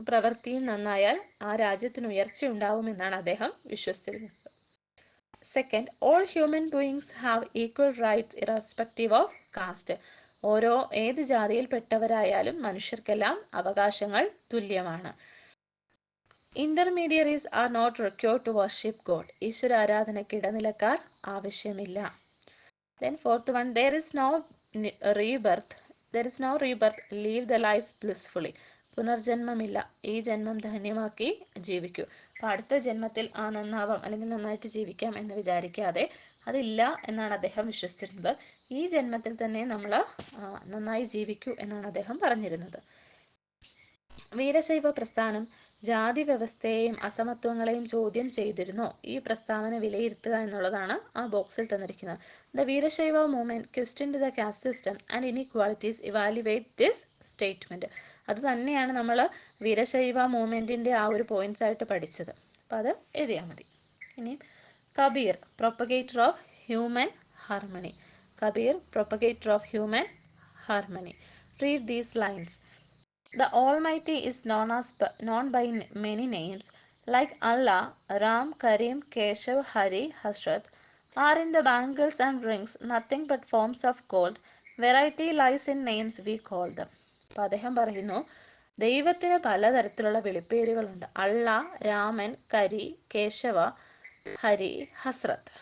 Speaker 2: പ്രവൃത്തിയും നന്നായാൽ ആ രാജ്യത്തിന് ഉയർച്ച ഉണ്ടാവുമെന്നാണ് അദ്ദേഹം വിശ്വസിച്ചിരുന്നത്. Second, all human beings have equal rights irrespective of caste. ഏത് ജാതിയിൽപ്പെട്ടവരായാലും മനുഷ്യർക്കെല്ലാം അവകാശങ്ങൾ തുല്യമാണ്. Intermediaries are not required to worship God. ഈശ്വര ആരാധനയ്ക്ക് ഇടനിലക്കാർ ആവശ്യമില്ല. Then fourth one, there is no rebirth. Live the life blissfully. പുനർജന്മമില്ല, ഈ ജന്മം ധന്യമാക്കി ജീവിക്കൂ. അപ്പോൾ അടുത്ത ജന്മത്തിൽ നന്നാവാം, അല്ലെങ്കിൽ നന്നായിട്ട് ജീവിക്കാം എന്ന് വിചാരിക്കാതെ, അതില്ല എന്നാണ് അദ്ദേഹം വിശ്വസിച്ചിരുന്നത്. ഈ ജന്മത്തിൽ തന്നെ നമ്മൾ നന്നായി ജീവിക്കൂ എന്നാണ് അദ്ദേഹം പറഞ്ഞിരുന്നത്. വീരശൈവ പ്രസ്ഥാനം ജാതി വ്യവസ്ഥയെയും അസമത്വങ്ങളെയും ചോദ്യം ചെയ്തിരുന്നു. ഈ പ്രസ്താവന വിലയിരുത്തുക എന്നുള്ളതാണ് ആ ബോക്സിൽ തന്നിരിക്കുന്നത്. The Veerashaiva movement questioned the caste system and inequalities, evaluate this statement. അത് തന്നെയാണ് നമ്മൾ വീരശൈവ മൂവ്മെന്റിന്റെ ആ ഒരു പോയിന്റ്സ് ആയിട്ട് പഠിച്ചത്. അപ്പോൾ അത് എഴുതിയാൽ മതി. ഇനി Kabir, propagator of human harmony. Kabir, propagator of human harmony. Read these lines. The Almighty is known by many names, like Allah, Ram, Karim, Keshav, Hari, Hasrat. Are in the bangles and rings nothing but forms of gold. Variety lies in names we call them. അപ്പോൾ അദ്ദേഹം പറയുന്നു, ദൈവത്തിന് പലതരത്തിലുള്ള വിളിപ്പേരുകളുണ്ട്. അള്ള, രാമൻ, കരി, കേശവ, ഹരി, ഹസ്രത്ത്.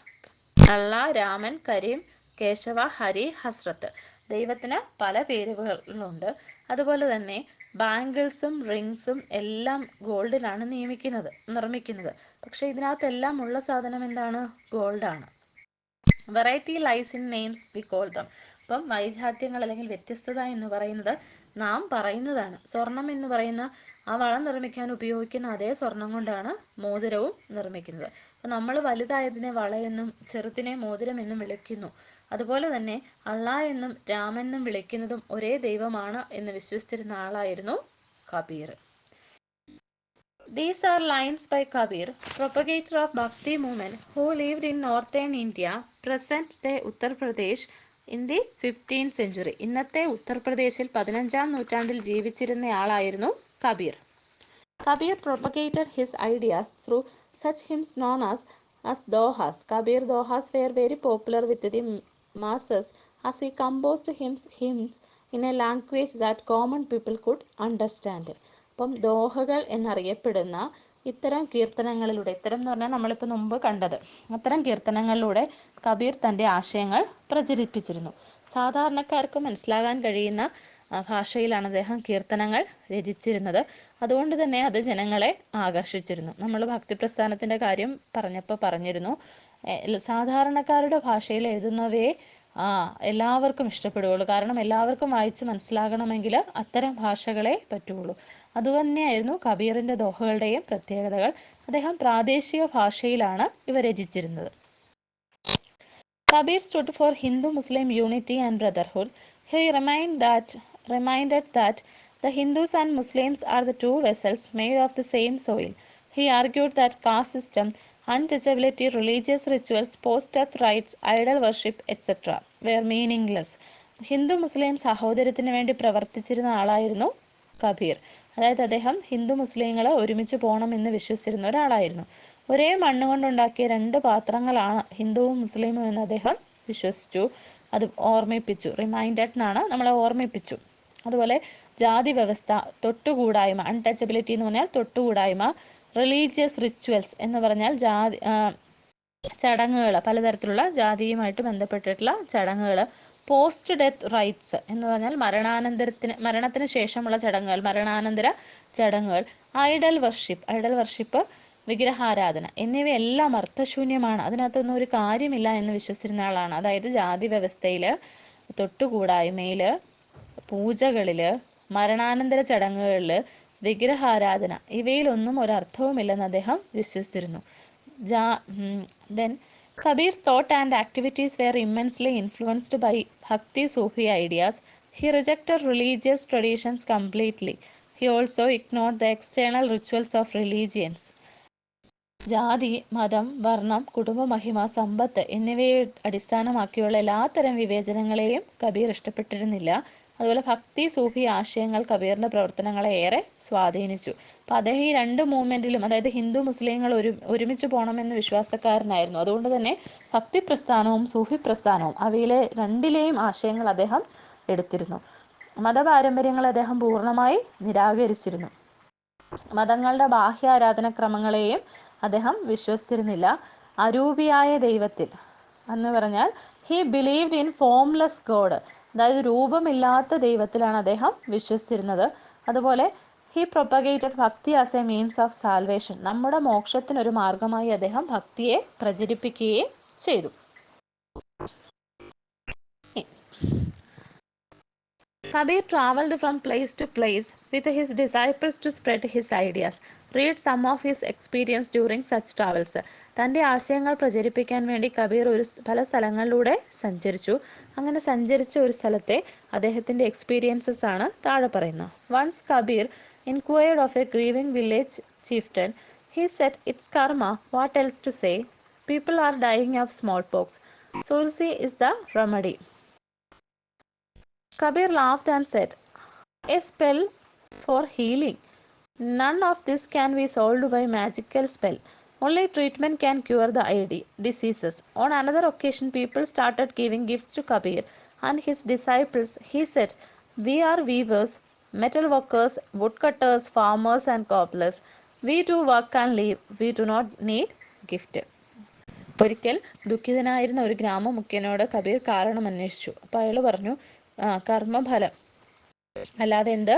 Speaker 2: അള്ള, രാമൻ, കരീം, കേശവ, ഹരി, ഹസ്രത്ത്. ദൈവത്തിന് പല പേരുകളുണ്ട്. അതുപോലെ തന്നെ ബാംഗിൾസും റിങ്സും എല്ലാം ഗോൾഡിലാണ് നിർമ്മിക്കുന്നത്. പക്ഷെ ഇതിനകത്തെല്ലാം ഉള്ള സാധനം എന്താണ്? ഗോൾഡാണ്. Variety lies in names we call them. അപ്പം വൈജാത്യങ്ങൾ അല്ലെങ്കിൽ വ്യത്യസ്തത എന്ന് പറയുന്നത് നാം പറയുന്നതാണ്. സ്വർണം എന്ന് പറയുന്ന ആ വളം നിർമ്മിക്കാൻ ഉപയോഗിക്കുന്ന അതേ സ്വർണം കൊണ്ടാണ് മോതിരവും നിർമ്മിക്കുന്നത്. അപ്പം നമ്മൾ വലുതായതിനെ വളയെന്നും ചെറുതിനെ മോതിരം എന്നും വിളിക്കുന്നു. അതുപോലെ തന്നെ അള്ളാ എന്നും രാമെന്നും വിളിക്കുന്നതും ഒരേ ദൈവമാണ് എന്ന് വിശ്വസിച്ചിരുന്ന ആളായിരുന്നു Kabir. These are lines by Kabir, propagator of Bhakti movement, who lived in northern India, present-day Uttar Pradesh, in the 15th century. ഇന്നത്തെ ഉത്തർപ്രദേശിൽ 15ാം നൂറ്റാണ്ടിൽ ജീവിച്ചിരുന്നയാളായിരുന്നു Kabir. Kabir propagated his ideas through such hymns known as dohas. Kabir dohas were very popular with the masses as he composed hymns in a language that common people could understand. അപ്പം ദോഹകൾ എന്നറിയപ്പെടുന്ന ഇത്തരം കീർത്തനങ്ങളിലൂടെ, ഇത്തരം എന്ന് പറഞ്ഞാൽ നമ്മളിപ്പോൾ മുമ്പ് കണ്ടത്, അത്തരം കീർത്തനങ്ങളിലൂടെ കബീർ തൻ്റെ ആശയങ്ങൾ പ്രചരിപ്പിച്ചിരുന്നു. സാധാരണക്കാർക്ക് മനസ്സിലാകാൻ കഴിയുന്ന ഭാഷയിലാണ് അദ്ദേഹം കീർത്തനങ്ങൾ രചിച്ചിരുന്നത്. അതുകൊണ്ട് തന്നെ അത് ജനങ്ങളെ ആകർഷിച്ചിരുന്നു. നമ്മൾ ഭക്തിപ്രസ്ഥാനത്തിൻ്റെ കാര്യം പറഞ്ഞിരുന്നു. സാധാരണക്കാരുടെ ഭാഷയിൽ എഴുതുന്നവയെ എല്ലാവർക്കും ഇഷ്ടപ്പെടുകയുള്ളൂ. കാരണം എല്ലാവർക്കും വായിച്ച് മനസ്സിലാകണമെങ്കിൽ അത്തരം ഭാഷകളെ പറ്റുള്ളൂ. അതുതന്നെയായിരുന്നു കബീറിൻ്റെ ദോഹകളുടെയും പ്രത്യേകതകൾ. അദ്ദേഹം പ്രാദേശിക ഭാഷയിലാണ് ഇവ രചിച്ചിരുന്നത്. Kabir stood for Hindu-Muslim unity and brotherhood. He reminded that the Hindus and Muslims are the two vessels made of the same soil. He argued that caste system, untouchability, religious rituals, post-death rites, idol worship, etc. were meaningless. Hindu മുസ്ലിം സഹോദരത്തിന് വേണ്ടി പ്രവർത്തിച്ചിരുന്ന ആളായിരുന്നു കബീർ. അതായത് അദ്ദേഹം ഹിന്ദു മുസ്ലിങ്ങൾ ഒരുമിച്ച് പോകണമെന്ന് വിശ്വസിച്ചിരുന്ന ഒരാളായിരുന്നു. ഒരേ മണ്ണുകൊണ്ടുണ്ടാക്കിയ രണ്ട് പാത്രങ്ങളാണ് ഹിന്ദുവും മുസ്ലിമും എന്ന് അദ്ദേഹം വിശ്വസിച്ചു. അത് ഓർമ്മിപ്പിച്ചു. റിമൈൻഡഡ് എന്നാണ്, നമ്മളെ ഓർമ്മിപ്പിച്ചു. അതുപോലെ ജാതി വ്യവസ്ഥ, തൊട്ടുകൂടായ്മ, അൺടച്ചബിലിറ്റി എന്ന് പറഞ്ഞാൽ തൊട്ടുകൂടായ്മ, റിലീജിയസ് റിച്വൽസ് എന്ന് പറഞ്ഞാൽ ചടങ്ങുകൾ, പലതരത്തിലുള്ള ജാതിയുമായിട്ട് ബന്ധപ്പെട്ടിട്ടുള്ള ചടങ്ങുകൾ, പോസ്റ്റ് ഡെത്ത് റൈറ്റ്സ് എന്ന് പറഞ്ഞാൽ മരണത്തിന് ശേഷമുള്ള ചടങ്ങുകൾ, മരണാനന്തര ചടങ്ങുകൾ, ഐഡൽ വർഷിപ്പ് വിഗ്രഹാരാധന എന്നിവയെല്ലാം അർത്ഥശൂന്യമാണ്, അതിനകത്തൊന്നും ഒരു കാര്യമില്ല എന്ന് വിശ്വസിച്ചിരുന്ന ആളാണ്. അതായത് ജാതി വ്യവസ്ഥയിൽ, തൊട്ടുകൂടായ്മയിൽ, പൂജകളിൽ, മരണാനന്തര ചടങ്ങുകളിൽ, വിഗ്രഹാരാധന ഇവയിലൊന്നും ഒരർത്ഥവുമില്ലെന്ന് അദ്ദേഹം വിശ്വസിച്ചിരുന്നു. Then Kabir's thought and activities were immensely influenced by Bhakti Sufi ideas. He rejected religious traditions completely. He also ignored the external rituals of religions. ജാതി, മതം, വർണ്ണം, കുടുംബമഹിമ, സമ്പത്ത് എന്നിവയെ അടിസ്ഥാനമാക്കിയുള്ള എല്ലാത്തരം വിവേചനങ്ങളെയും കബീർ ഇഷ്ടപ്പെട്ടിരുന്നില്ല. അതുപോലെ ഭക്തി സൂഫി ആശയങ്ങൾ കബീറിൻ്റെ പ്രവർത്തനങ്ങളെ ഏറെ സ്വാധീനിച്ചു. അപ്പോൾ അദ്ദേഹം ഈ രണ്ട് മൂവ്മെൻറ്റിലും, അതായത് ഹിന്ദു മുസ്ലിങ്ങൾ ഒരുമിച്ച് പോകണമെന്ന് വിശ്വാസക്കാരനായിരുന്നു. അതുകൊണ്ട് തന്നെ ഭക്തി പ്രസ്ഥാനവും സൂഫി പ്രസ്ഥാനവും അവയിലെ രണ്ടിലെയും ആശയങ്ങൾ അദ്ദേഹം എടുത്തിരുന്നു. മതപാരമ്പര്യങ്ങളെ അദ്ദേഹം പൂർണ്ണമായി നിരാകരിച്ചിരുന്നു. മതങ്ങളുടെ ബാഹ്യ ആരാധനക്രമങ്ങളെയും അദ്ദേഹം വിശ്വസിച്ചിരുന്നില്ല. അരൂപിയായ ദൈവത്തിൽ എന്ന് പറഞ്ഞാൽ he believed in formless God, അതായത് രൂപമില്ലാത്ത ദൈവത്തിലാണ് അദ്ദേഹം വിശ്വസിച്ചിരുന്നത്. അതുപോലെ he propagated bhakti as a means of salvation, നമ്മുടെ മോക്ഷത്തിനൊരു മാർഗമായി അദ്ദേഹം ഭക്തിയെ പ്രചരിപ്പിക്കുകയും ചെയ്തു. Kabir traveled from place to place with his disciples to spread his ideas. Read some of his experience during such travels. തൻ്റെ ആശയങ്ങൾ പ്രചരിപ്പിക്കാൻ വേണ്ടി കബീർ പല സ്ഥലങ്ങളിലൂടെ സഞ്ചരിച്ചു. അങ്ങനെ സഞ്ചരിച്ച ഒരു സ്ഥലത്തെ അദ്ദേഹത്തിൻ്റെ എക്സ്പീരിയൻസസ് ആണ് താഴെ പറയുന്നത്. Once Kabir inquired of a grieving village chieftain. He said, "It's karma. What else to say? People are dying of smallpox. Sursi is the remedy." Kabir laughed and said, "A spell for healing. None of this can be solved by magical spell. Only treatment can cure the diseases." On another occasion, people started giving gifts to Kabir and his disciples. He said, "We are weavers, metal workers, woodcutters, farmers and cobblers. We do work and live. We do not need gift." ഒരിക്കൽ ദുഃഖിതനായിരുന്ന ഒരു ഗ്രാമമുഖ്യനോട് കബീർ കാരണം അന്വേഷിച്ചു. അപ്പോൾ അയാൾ പറഞ്ഞു, കർമ്മഫലം അല്ലാതെ എന്ത്,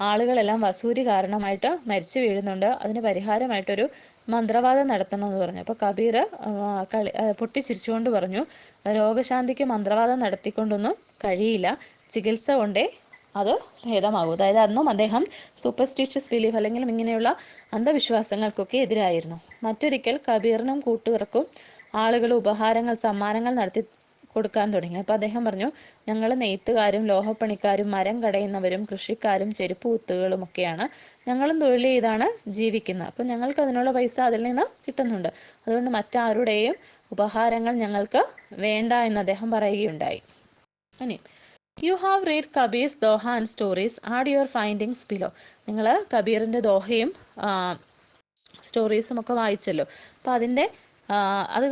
Speaker 2: ആളുകളെല്ലാം വസൂരി കാരണമായിട്ട് മരിച്ചു വീഴുന്നുണ്ട്, അതിന് പരിഹാരമായിട്ടൊരു മന്ത്രവാദം നടത്തണമെന്ന് പറഞ്ഞു. അപ്പോൾ കബീർ പൊട്ടിച്ചിരിച്ചുകൊണ്ട് പറഞ്ഞു, രോഗശാന്തിക്ക് മന്ത്രവാദം നടത്തിക്കൊണ്ടൊന്നും കഴിയില്ല, ചികിത്സ കൊണ്ടേ അത് ഭേദമാകും. അതായത് അന്നും അദ്ദേഹം സൂപ്പർസ്റ്റിഷ്യസ് ബിലീഫ് അല്ലെങ്കിൽ ഇങ്ങനെയുള്ള അന്ധവിശ്വാസങ്ങൾക്കൊക്കെ എതിരായിരുന്നു. മറ്റൊരിക്കൽ കബീറിനും കൂട്ടുകാർക്കും ആളുകൾ ഉപഹാരങ്ങൾ, സമ്മാനങ്ങൾ നടത്തി കൊടുക്കാൻ തുടങ്ങി. അപ്പോൾ അദ്ദേഹം പറഞ്ഞു, ഞങ്ങൾ നെയ്ത്തുകാരും ലോഹപ്പണിക്കാരും മരം കടയുന്നവരും കൃഷിക്കാരും ചെരുപ്പ് കുത്തുകളും ഒക്കെയാണ്, ഞങ്ങളും തൊഴിൽ ചെയ്താണ് ജീവിക്കുന്നത്. അപ്പം ഞങ്ങൾക്ക് അതിനുള്ള പൈസ അതിൽ നിന്ന് കിട്ടുന്നുണ്ട്, അതുകൊണ്ട് മറ്റാരുടെയും ഉപഹാരങ്ങൾ ഞങ്ങൾക്ക് വേണ്ട എന്ന് അദ്ദേഹം പറയുകയുണ്ടായി. ഇനി You have read Kabir's Doha and stories. Add your findings below. നിങ്ങൾ കബീറിൻ്റെ ദോഹയും സ്റ്റോറീസും ഒക്കെ വായിച്ചല്ലോ. അപ്പോൾ അതിൻ്റെ അത്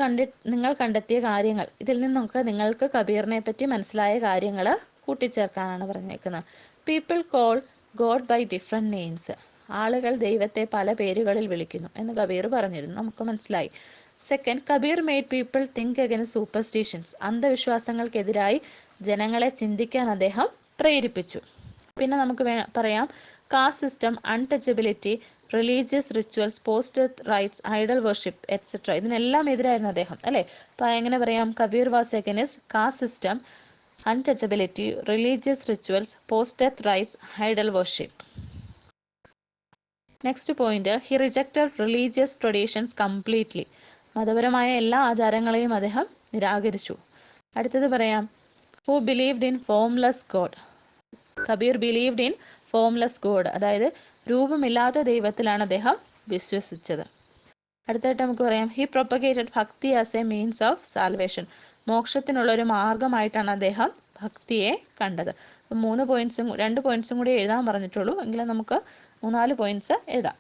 Speaker 2: നിങ്ങൾ കണ്ടെത്തിയ കാര്യങ്ങൾ, ഇതിൽ നിന്നൊക്കെ നിങ്ങൾക്ക് കബീറിനെ പറ്റി മനസ്സിലായ കാര്യങ്ങൾ കൂട്ടിച്ചേർക്കാനാണ് പറഞ്ഞേക്കുന്നത്. People call God by different names. ആളുകൾ ദൈവത്തെ പല പേരുകളിൽ വിളിക്കുന്നു എന്ന് കബീർ പറഞ്ഞിരുന്നു, നമുക്ക് മനസ്സിലായി. Second, Kabir made people think against superstitions. അന്ധവിശ്വാസങ്ങൾക്കെതിരായി ജനങ്ങളെ ചിന്തിക്കാൻ അദ്ദേഹം പ്രേരിപ്പിച്ചു. പിന്നെ നമുക്ക് പറയാം caste system, untouchability, religious rituals, post death rites, idol worship etcetera. ഇതിനെല്ലാം എതിരായിരുന്നു അദ്ദേഹം, അല്ലേ? അപ്പോൾ എങ്ങനെ പറയാം? Kabir was against caste system, untouchability, religious rituals, post death rites, idol worship. Next point, he rejected religious traditions completely. മതപരമായ എല്ലാ ആചാരങ്ങളെയും അദ്ദേഹം നിരാകരിച്ചു. അടുത്തത് പറയാം, who believed in formless God. Kabir believed in formless God, അതായത് രൂപമില്ലാത്ത ദൈവത്തിലാണ് അദ്ദേഹം വിശ്വസിച്ചത്. അടുത്തായിട്ട് നമുക്ക് പറയാം, he propagated bhakti as a means of salvation. മോക്ഷത്തിനുള്ള ഒരു മാർഗമായിട്ടാണ് അദ്ദേഹം ഭക്തിയെ കണ്ടത്. 2 പോയിന്റ്സും കൂടി എഴുതാൻ പറഞ്ഞിട്ടുള്ളൂ, എങ്കിലും നമുക്ക് 3-4 പോയിന്റ്സ് എഴുതാം.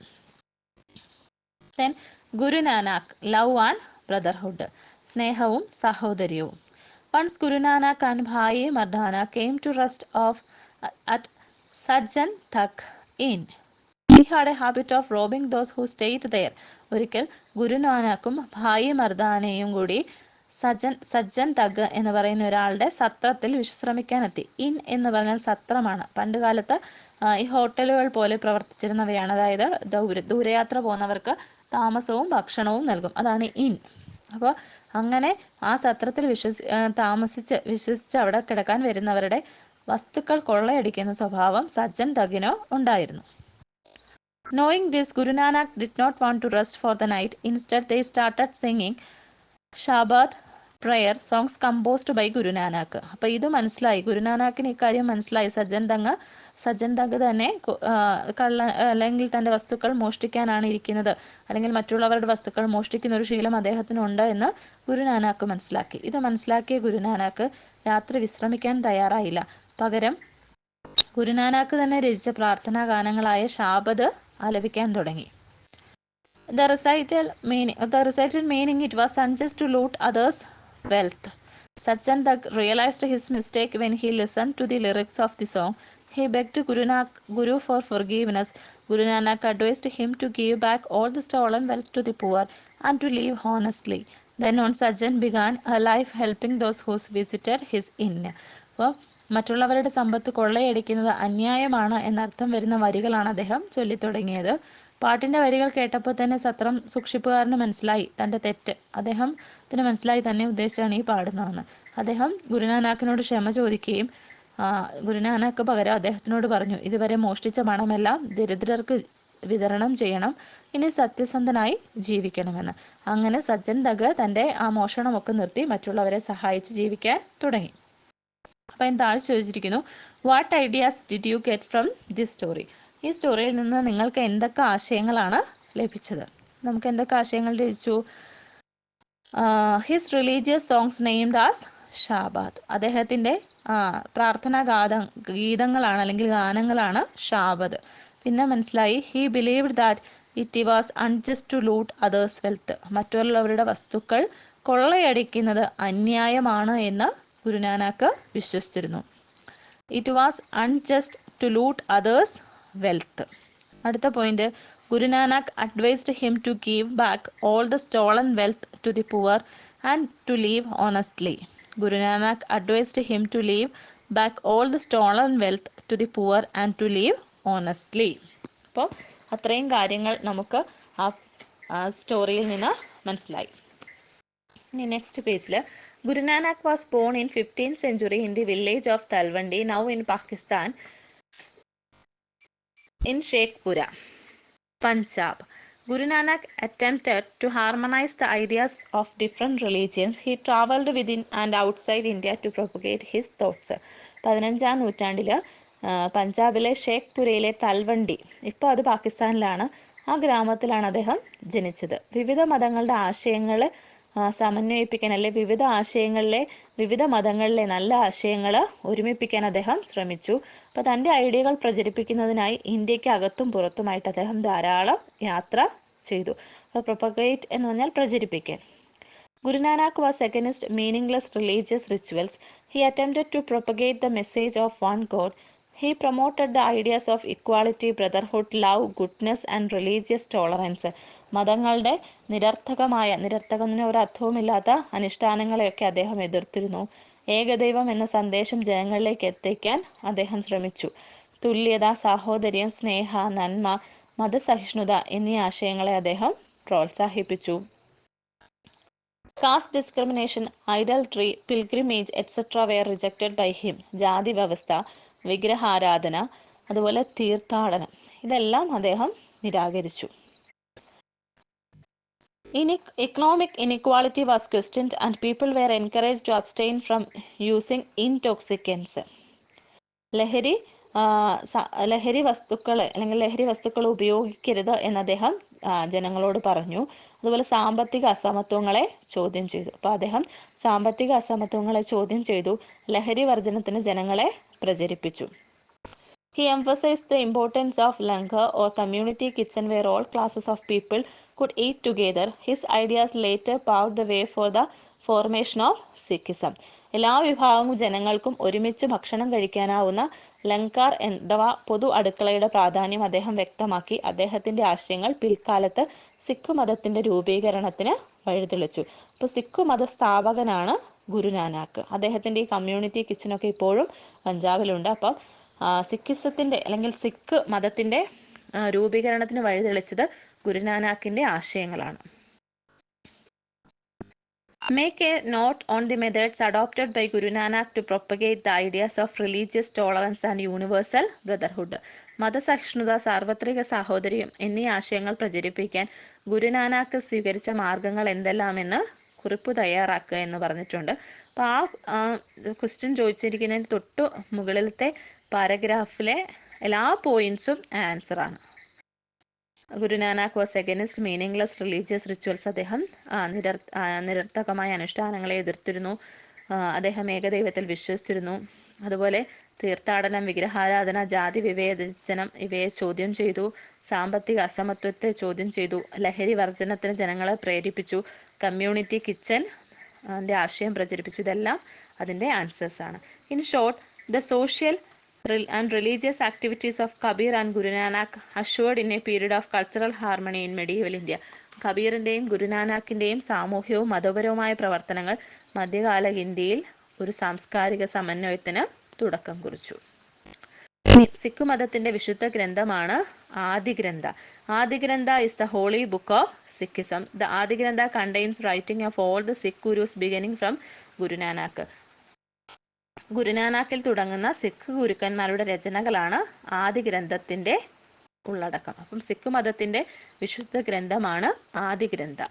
Speaker 2: Then Guru Nanak, love and brotherhood, സ്നേഹവും സഹോദര്യവും. Once Guru Nanak and Bhai Mardana came to rest at Sajjan Tak Inn. He had a habit of robbing those who stayed there. ഒരിക്കൽ ഗുരുനാനാക്കും ഭായി മർദാനയും കൂടി സജ്ജൻ തഗ് എന്ന് പറയുന്ന ഒരാളുടെ സത്രത്തിൽ വിശ്രമിക്കാനെത്തി. ഇൻ എന്ന് പറഞ്ഞാൽ സത്രമാണ്. പണ്ട് കാലത്ത് ഈ ഹോട്ടലുകൾ പോലെ പ്രവർത്തിച്ചിരുന്നവയാണ്. അതായത് ദൂരയാത്ര പോകുന്നവർക്ക് താമസവും ഭക്ഷണവും നൽകും, അതാണ് ഇൻ. അപ്പോൾ അങ്ങനെ ആ സത്രത്തിൽ വിശ്വസിച്ച് അവിടെ കിടക്കാൻ വരുന്നവരുടെ വസ്തുക്കൾ കൊള്ളയടിക്കുന്ന സ്വഭാവം സജ്ജൻ തഗിനോ ഉണ്ടായിരുന്നു. Knowing this, Guru Nanak did not want to rest for the night. Instead, they started singing Shabad prayer songs composed by Guru Nanak. അപ്പോൾ ഇത് മനസ്സിലായി, ഗുരുനാനാക്കിന് ഇക്കാര്യം മനസ്സിലായി. സജ്ജൻ തഗ് തന്നെ അല്ലെങ്കിൽ തൻ്റെ വസ്തുക്കൾ മോഷ്ടിക്കാനാണ് ഇരിക്കുന്നത്, അല്ലെങ്കിൽ മറ്റുള്ളവരുടെ വസ്തുക്കൾ മോഷ്ടിക്കുന്ന ഒരു ശീലം അദ്ദേഹത്തിനുണ്ട് എന്ന് ഗുരുനാനാക്ക് മനസ്സിലാക്കി. ഇത് മനസ്സിലാക്കിയ ഗുരുനാനാക്ക് രാത്രി വിശ്രമിക്കാൻ തയ്യാറായില്ല. പകരം ഗുരുനാനാക്ക് തന്നെ രചിച്ച പ്രാർത്ഥനാ ഗാനങ്ങളായ ഷാബദ് ആലപിക്കാൻ തുടങ്ങി. The recited meaning, it was unjust to loot others' wealth. Sajjan Tak realized his mistake when he listened to the lyrics of the song. He begged Guru for forgiveness. Guru Nanak advised him to give back all the stolen wealth to the poor and to live honestly. Then on Sajjan began a life helping those who visited his inn. അപ്പോൾ മറ്റുള്ളവരുടെ സമ്പത്ത് കൊള്ളയടിക്കുന്നത് അന്യായമാണ് എന്നർത്ഥം വരുന്ന വരികളാണ് അദ്ദേഹം ചൊല്ലിത്തുടങ്ങിയത്. പാട്ടിൻ്റെ വരികൾ കേട്ടപ്പോൾ തന്നെ സത്രം സൂക്ഷിപ്പുകാരന് മനസ്സിലായി തൻ്റെ തെറ്റ്. അദ്ദേഹത്തിന് മനസ്സിലായി തന്നെ ഉദ്ദേശിച്ചാണ് ഈ പാടുന്നതെന്ന്. അദ്ദേഹം ഗുരുനാനാക്കിനോട് ക്ഷമ ചോദിക്കുകയും ഗുരുനാനാക്ക് പകരം അദ്ദേഹത്തിനോട് പറഞ്ഞു, ഇതുവരെ മോഷ്ടിച്ച പണമെല്ലാം ദരിദ്രർക്ക് വിതരണം ചെയ്യണം, ഇനി സത്യസന്ധനായി ജീവിക്കണമെന്ന്. അങ്ങനെ സജ്ജൻ തഗ് തൻ്റെ ആ മോഷണമൊക്കെ നിർത്തി മറ്റുള്ളവരെ സഹായിച്ച് ജീവിക്കാൻ തുടങ്ങി. അപ്പം അതിന് താഴെ ചോദിച്ചിരിക്കുന്നു, what ideas did you get from this story? ഈ സ്റ്റോറിയിൽ നിന്ന് നിങ്ങൾക്ക് എന്തൊക്കെ ആശയങ്ങളാണ് ലഭിച്ചത്? നമുക്ക് എന്തൊക്കെ ആശയങ്ങൾ ലഭിച്ചു? His religious songs named as Shabad. അദ്ദേഹത്തിൻ്റെ പ്രാർത്ഥനാ ഗീതങ്ങളാണ് അല്ലെങ്കിൽ ഗാനങ്ങളാണ് ഷാബദ്. പിന്നെ മനസ്സിലായി, he believed that it was unjust to loot others' wealth. മറ്റുള്ളവരുടെ വസ്തുക്കൾ കൊള്ളയടിക്കുന്നത് അന്യായമാണ് എന്ന് ഗുരുനാനാക്ക് വിശ്വസിച്ചിരുന്നു. It was unjust to loot others' wealth. അടുത്ത point, Guru Nanak advised him to give back all the stolen wealth to the poor and to live honestly. Guru Nanak advised him to leave back all the stolen wealth to the poor and to live honestly. അപ്പോൾ അത്രയും കാര്യങ്ങൾ നമുക്ക് ആ സ്റ്റോറിയിൽ നിന്ന് മനസ്സിലായി. ഇനി next പേജിൽ, Guru Nanak was born in 15th century in the village of Talwandi, now in Pakistan, in Sheikhpura, Punjab. Guru Nanak attempted to harmonize the ideas of different religions. He traveled within and outside India to propagate his thoughts. 15ാം നൂറ്റാണ്ടിൽ പഞ്ചാബിലെ ഷേഖ്പുരയിലെ തൽവണ്ടി, ഇപ്പോൾ അത് പാകിസ്ഥാനിലാണ്, ആ ഗ്രാമത്തിലാണ് അദ്ദേഹം ജനിച്ചത്. വിവിധ മതങ്ങളുടെ ആശയങ്ങൾ സമന്വയിപ്പിക്കാൻ, അല്ലെ വിവിധ മതങ്ങളിലെ നല്ല ആശയങ്ങൾ ഒരുമിപ്പിക്കാൻ അദ്ദേഹം ശ്രമിച്ചു. അപ്പോൾ തൻ്റെ ഐഡിയകൾ പ്രചരിപ്പിക്കുന്നതിനായി ഇന്ത്യക്ക് അകത്തും പുറത്തുമായിട്ട് അദ്ദേഹം ധാരാളം യാത്ര ചെയ്തു. അപ്പോൾ പ്രൊപ്പഗേറ്റ് എന്ന് പറഞ്ഞാൽ പ്രചരിപ്പിക്കാൻ. Guru Nanak was against meaningless religious rituals. He attempted to propagate the message of one God. He promoted the ideas of equality, brotherhood, love, goodness and religious tolerance. മതങ്ങളുടെ നിരർത്ഥകത്തിന് ഒരർത്ഥവുമില്ലാത്ത അനുഷ്ഠാനങ്ങളെയൊക്കെ അദ്ദേഹം എതിർത്തിരുന്നു. ഏകദൈവം എന്ന സന്ദേശം ജനങ്ങളിലേക്ക് എത്തിക്കാൻ അദ്ദേഹം ശ്രമിച്ചു. തുല്യത, സാഹോദര്യം, സ്നേഹ, നന്മ, മതസഹിഷ്ണുത എന്നീ ആശയങ്ങളെ അദ്ദേഹം പ്രോത്സാഹിപ്പിച്ചു. Caste discrimination, idolatry, pilgrimage etcetera were rejected by him. ജാതി വ്യവസ്ഥ, വിഗ്രഹാരാധന, അതുപോലെ തീർത്ഥാടനം, ഇതെല്ലാം അദ്ദേഹം നിരാകരിച്ചു. Economic inequality was questioned and people were encouraged to abstain from using intoxicants. ലഹരി വസ്തുക്കൾ അല്ലെങ്കിൽ ലഹരി വസ്തുക്കൾ ഉപയോഗിക്കരുത് എന്ന് അദ്ദേഹം ജനങ്ങളോട് പറഞ്ഞു. അതുപോലെ സാമ്പത്തിക അസമത്വങ്ങളെ ചോദ്യം ചെയ്തു. അപ്പോൾ അദ്ദേഹം സാമ്പത്തിക അസമത്വങ്ങളെ ചോദ്യം ചെയ്തു, ലഹരി വർജനത്തിന് ജനങ്ങളെ പ്രചരിപ്പിച്ചു. He emphasized the importance of langar or community kitchen where all classes of people could eat together. His ideas later paved the way for the formation of Sikhism. എല്ലാ വിഭാഗം ജനങ്ങൾക്കും ഒരുമിച്ച് ഭക്ഷണം കഴിക്കാനാവുന്ന ലങ്കാർ അഥവാ പൊതു അടുക്കളയുടെ പ്രാധാന്യം അദ്ദേഹം വ്യക്തമാക്കി. അദ്ദേഹത്തിന്റെ ആശയങ്ങൾ പിൽക്കാലത്ത് സിഖ് മതത്തിന്റെ രൂപീകരണത്തിന് വഴിതെളിച്ചു. അപ്പോൾ സിഖ് മത സ്ഥാപകനാണ് ഗുരുനാനാക്ക്. അദ്ദേഹത്തിന്റെ ഈ കമ്മ്യൂണിറ്റി കിച്ചനൊക്കെ ഇപ്പോഴും പഞ്ചാബിലുണ്ട്. അപ്പം സിഖിസത്തിന്റെ അല്ലെങ്കിൽ സിഖ് മതത്തിന്റെ രൂപീകരണത്തിന് വഴിതെളിച്ചത് ഗുരുനാനാക്കിന്റെ ആശയങ്ങളാണ്. Make a note on the methods adopted by Guru Nanak to propagate the ideas of religious tolerance and universal brotherhood. മതസഹിഷ്ണുത, സാർവത്രിക സാഹോദര്യം എന്നീ ആശയങ്ങൾ പ്രചരിപ്പിക്കാൻ ഗുരുനാനാക്ക് സ്വീകരിച്ച മാർഗങ്ങൾ എന്തെല്ലാമെന്ന് കുറിപ്പ് തയ്യാറാക്കുക എന്ന് പറഞ്ഞിട്ടുണ്ട്. അപ്പോൾ ആ ക്വസ്റ്റ്യൻ ചോദിച്ചിരിക്കുന്നതിന് തൊട്ട് മുകളിലത്തെ പാരഗ്രാഫിലെ എല്ലാ പോയിന്റ്സും ആൻസറാണ്. Guru Nanak was against meaningless religious rituals. അദ്ദേഹം നിരർത്ഥകമായ അനുഷ്ഠാനങ്ങളെ എതിർത്തിരുന്നു. അദ്ദേഹം ഏകദൈവത്തിൽ വിശ്വസിച്ചിരുന്നു. അതുപോലെ തീർത്ഥാടനം, വിഗ്രഹാരാധന, ജാതി വിവേചനം ഇവയെ ചോദ്യം ചെയ്തു. സാമ്പത്തിക അസമത്വത്തെ ചോദ്യം ചെയ്തു. ലഹരി വർജനത്തിന് ജനങ്ങളെ പ്രേരിപ്പിച്ചു. കമ്മ്യൂണിറ്റി കിച്ചൻ ആശയം പ്രചരിപ്പിച്ചു. ഇതെല്ലാം അതിൻ്റെ ആൻസേഴ്സ് ആണ്. In short, the social and religious activities of Kabir and Guru Nanak ushered in a period of cultural harmony in medieval India. കബീറിൻ്റെയും ഗുരുനാനാക്കിൻ്റെയും സാമൂഹ്യവും മതപരവുമായ പ്രവർത്തനങ്ങൾ മധ്യകാല ഇന്ത്യയിൽ ഒരു സാംസ്കാരിക സമന്വയത്തിന് തുടക്കം കുറിച്ചു. സിഖ് മതത്തിന്റെ വിശുദ്ധ ഗ്രന്ഥമാണ് ആദിഗ്രന്ഥ. ആദിഗ്രന്ഥ is the holy book of Sikhism. The ആദിഗ്രന്ഥ contains writing of all the Sikh gurus beginning from Guru Nanak. ഗുരുനാനാക്കിൽ തുടങ്ങുന്ന സിഖ് ഗുരുക്കന്മാരുടെ രചനകളാണ് ആദിഗ്രന്ഥത്തിന്റെ ഉള്ളടക്കം. അപ്പം സിഖ് മതത്തിന്റെ വിശുദ്ധ ഗ്രന്ഥമാണ് ആദിഗ്രന്ഥ.